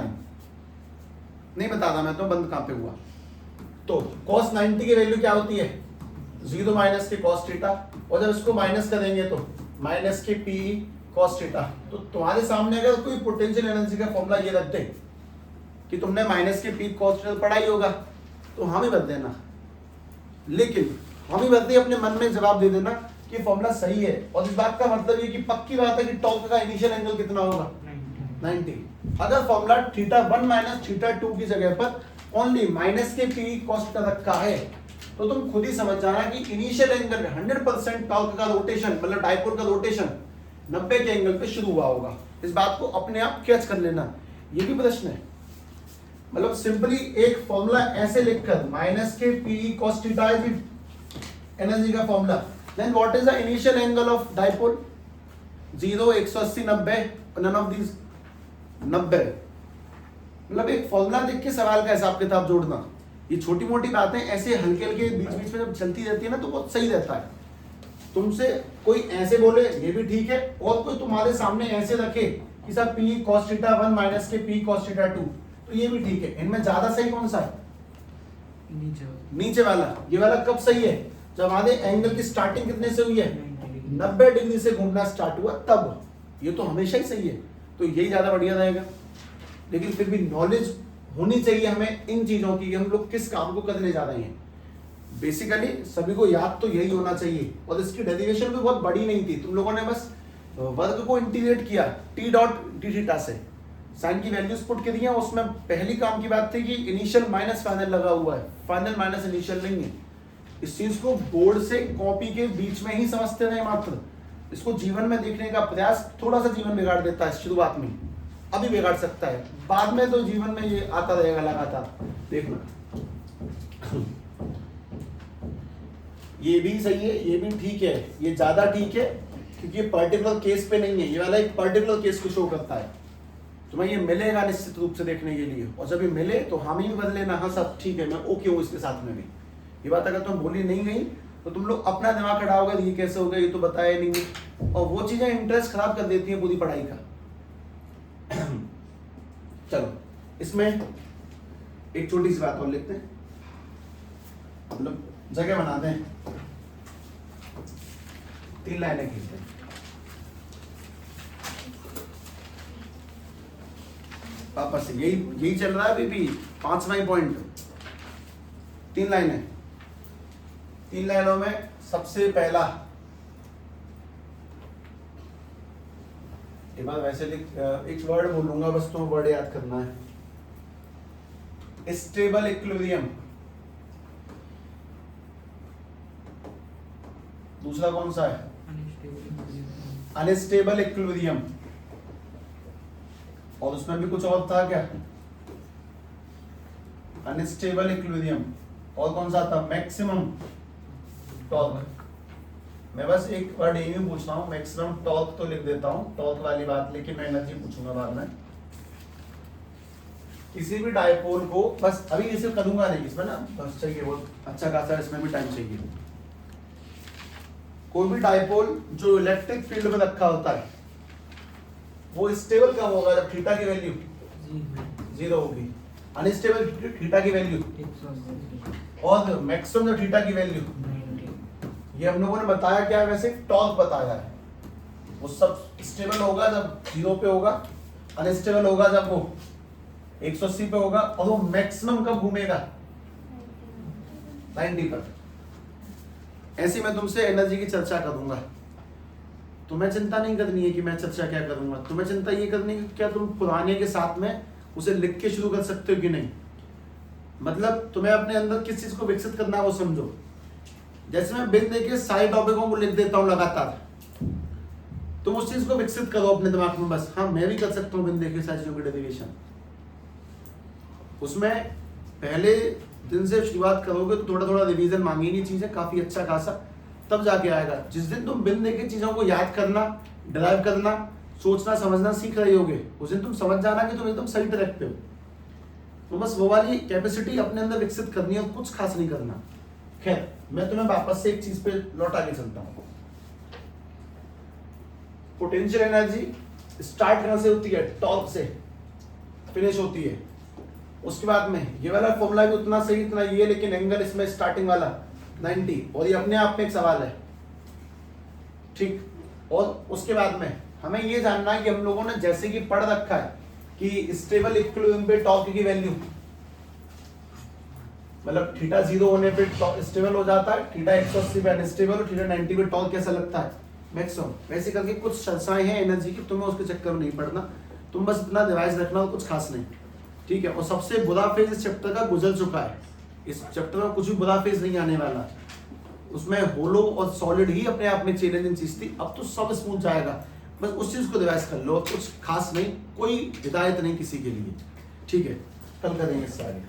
नहीं बता रहा मैं तो, बंद कहां पे हुआ। तो cos 90 की वैल्यू क्या होती है? 0 माइनस के cos थीटा, और जब इसको माइनस करेंगे तो माइनस के Pe cos थीटा। तो तुम्हारे सामने अगर कोई पोटेंशियल एनर्जी का फॉर्मूला ये रख दे कि तुमने माइनस के P cos थीटा पढ़ा ही होगा, तो हाँ भी बता देना। लेकिन हम ही भरते अपने मन में जवाब दे देना कि फॉर्मूला सही है, और इस बात का मतलब ये कि पक्की बात है कि टॉर्क का इनिशियल एंगल कितना होगा 90। अगर फॉर्मूला θ1 माइनस θ2 की जगह पर ओनली माइनस के पी कॉस्ट का रखा है तो तुम खुद ही समझ जाना कि इनिशियल एंगल 100% टॉर्क का रोटेशन मतलब डायपोल का रोटेशन 90 के एंगल पे शुरू हुआ होगा। इस बात को अपने आप कैच कर लेना। ये भी प्रश्न है, मतलब सिंपली एक फॉर्मूला ऐसे लिखकर माइनस के p cos theta is energy का formula, then what is the initial angle of dipole 0 180 90 none of these 90। मतलब एक फॉर्मूला देख के सवाल का हिसाब किताब जोड़ना, ये छोटी मोटी बातें ऐसे हल्के हल्के बीच बीच में जब चलती रहती है ना तो बहुत सही रहता है। तुमसे कोई ऐसे बोले ये भी ठीक है, और कोई तुम्हारे सामने ऐसे रखे कि sir P cos theta 1 minus के पी कॉस थीटा 2 तो ये भी ठीक है। इनमें ज्यादा सही कौन सा है? नीचे वाला। ये वाला कब सही है? जब हमारे एंगल की स्टार्टिंग कितने से हुई है 90 डिग्री से घूमना स्टार्ट हुआ तब। ये तो हमेशा ही सही है, तो यही ज्यादा बढ़िया रहेगा। लेकिन फिर भी नॉलेज होनी चाहिए हमें इन चीजों की, हम लोग किस काम को करने जा रहे हैं। बेसिकली सभी को याद तो यही होना चाहिए, और इसकी डेरिवेशन भी बहुत बड़ी नहीं थी। तुम लोगों ने बस वर्ग को इंटीग्रेट किया टी डॉट डी थीटा से, साइन की वैल्यूज पुट कर दी हैं। उसमें पहली काम की बात थी कि इनिशियल माइनस फाइनल लगा हुआ है, फाइनल माइनस इनिशियल नहीं है। इस चीज को बोर्ड से कॉपी के बीच में ही समझते रहे मात्र। इसको जीवन में देखने का प्रयास थोड़ा सा जीवन बिगाड़ देता है शुरुआत में, अभी बिगाड़ सकता है, बाद में तो जीवन में ये आता रहेगा लगातार। देखना ये भी सही है, ये भी ठीक है, ये ज्यादा ठीक है क्योंकि ये पर्टिकुलर केस पे नहीं है। ये वाला एक पर्टिकुलर केस को शो करता है, तुम्हें ये मिलेगा निश्चित रूप से देखने के लिए। और जब ये मिले तो हम ही बदल लेना, हाँ सब ठीक है मैं ओके हूँ इसके साथ में भी। ये बात अगर तुम बोली नहीं गई तो तुम लोग अपना दिमाग खड़ाओगे, ये कैसे हो गया, ये तो बताया नहीं है। और वो चीजें इंटरेस्ट खराब कर देती हैं पूरी पढ़ाई का। चलो इसमें एक छोटी सी बात और लिखते हैं, हम लोग जगह बनाते हैं, 3 लाइनें खींचते हैं। वापस से यही चल रहा है अभी भी, 5वां पॉइंट। 3 लाइनें, 3 लाइनों में सबसे पहला एक बार वैसे एक वर्ड बोलूंगा बस, तुम्हें वर्ड याद करना है। Stable equilibrium. दूसरा कौन सा है? Unstable equilibrium. और उसमें भी कुछ और था क्या? Unstable equilibrium. और कौन सा था? Maximum torque. मैं बस एक वर्ड यही पूछ रहा हूँ, मैक्सिमम टॉर्क तो लिख देता हूँ, टॉर्क वाली बात, लेकिन मैं एनर्जी पूछूंगा बाद में। किसी भी डायपोल को बस अभी इसे करूंगा नहीं, इसमें ना बस चाहिए वो अच्छा खासा, इसमें भी टाइम चाहिए। कोई भी डायपोल जो इलेक्ट्रिक फील्ड में रखा होता है वो स्टेबल कब होगा? जब थीटा की वैल्यू 0 होगी। अनस्टेबल थीटा की वैल्यू, और मैक्सिमम जब थीटा की वैल्यू, ये हम लोगों ने बताया क्या है? वैसे टॉर्क बताया है। वो सब स्टेबल होगा जब 0 पे होगा, अनस्टेबल होगा जब वो 180 पे होगा, और वो मैक्सिमम कब घूमेगा? 90 पर। ऐसे मैं तुमसे एनर्जी की चर्चा करूंगा। तुम्हें चिंता नहीं करनी है कि मैं चर्चा क्या करूंगा, तुम्हें चिंता ये करनी है कि क्या तुम पुराने के साथ में उसे लिख के शुरू कर सकते हो कि नहीं। मतलब तुम्हें अपने अंदर किस चीज को विकसित करना है वो समझो। जैसे मैं बिन देके सारे टॉपिकों को लिख देता हूं लगातार, तुम उस चीज को विकसित करो अपने दिमाग में बस। हाँ मैं भी कर सकता हूँ बिन देखे सारी चीजों की डेरिवेशन। उसमें पहले दिन से शुरुआत करोगे तो थोड़ा थोड़ा रिवीजन मांगेंगी चीजें काफी अच्छा खासा, तब जाके आएगा। जिस दिन तुम बिन देखे चीजों को याद करना, ड्राइव करना, सोचना समझना सीख रहे होगे, उस दिन तुम समझ जाना कि तुम एकदम सही ट्रैक पे हो। तो बस वो वाली कैपेसिटी अपने अंदर विकसित करनी है, और कुछ खास नहीं करना। खैर मैं तुम्हें वापस से एक चीज पे लौटा के चलता हूं। पोटेंशियल एनर्जी स्टार्ट कहां से होती है? टॉर्क से फिनिश होती है। उसके बाद में ये वाला फॉर्मूला भी उतना सही इतना ये, लेकिन एंगल इसमें स्टार्टिंग वाला 90, और ये अपने आप में एक सवाल है, ठीक। और उसके बाद में हमें ये जानना है कि हम लोगों ने जैसे कि पढ़ रखा है कि स्टेबल इक्विलिब्रियम पे टॉर्क की वैल्यू मतलब थीटा 0 होने पे स्टेबल हो जाता है, थीटा 180 पे अनस्टेबल और थीटा 90 पे टॉर्क कैसा लगता है मैक्सिमम। वैसे करके कुछ चर्चाएं हैं एनर्जी की, तुम्हें उसके चक्कर में नहीं पड़ना, तुम बस इतना डिवाइस रखना, कुछ खास नहीं, ठीक है। और सबसे बुरा फेज इस चैप्टर का गुजर चुका है, इस चैप्टर में कुछ भी बुरा फेज नहीं आने वाला, उसमें होलो और सॉलिड ही अपने आप में चैलेंजिंग चीज थी, अब तो सब स्मूथ जाएगा, बस उस चीज को रिवाइज कर लो, कुछ खास नहीं, कोई हिदायत नहीं किसी के लिए, ठीक है। कल करेंगे सारे।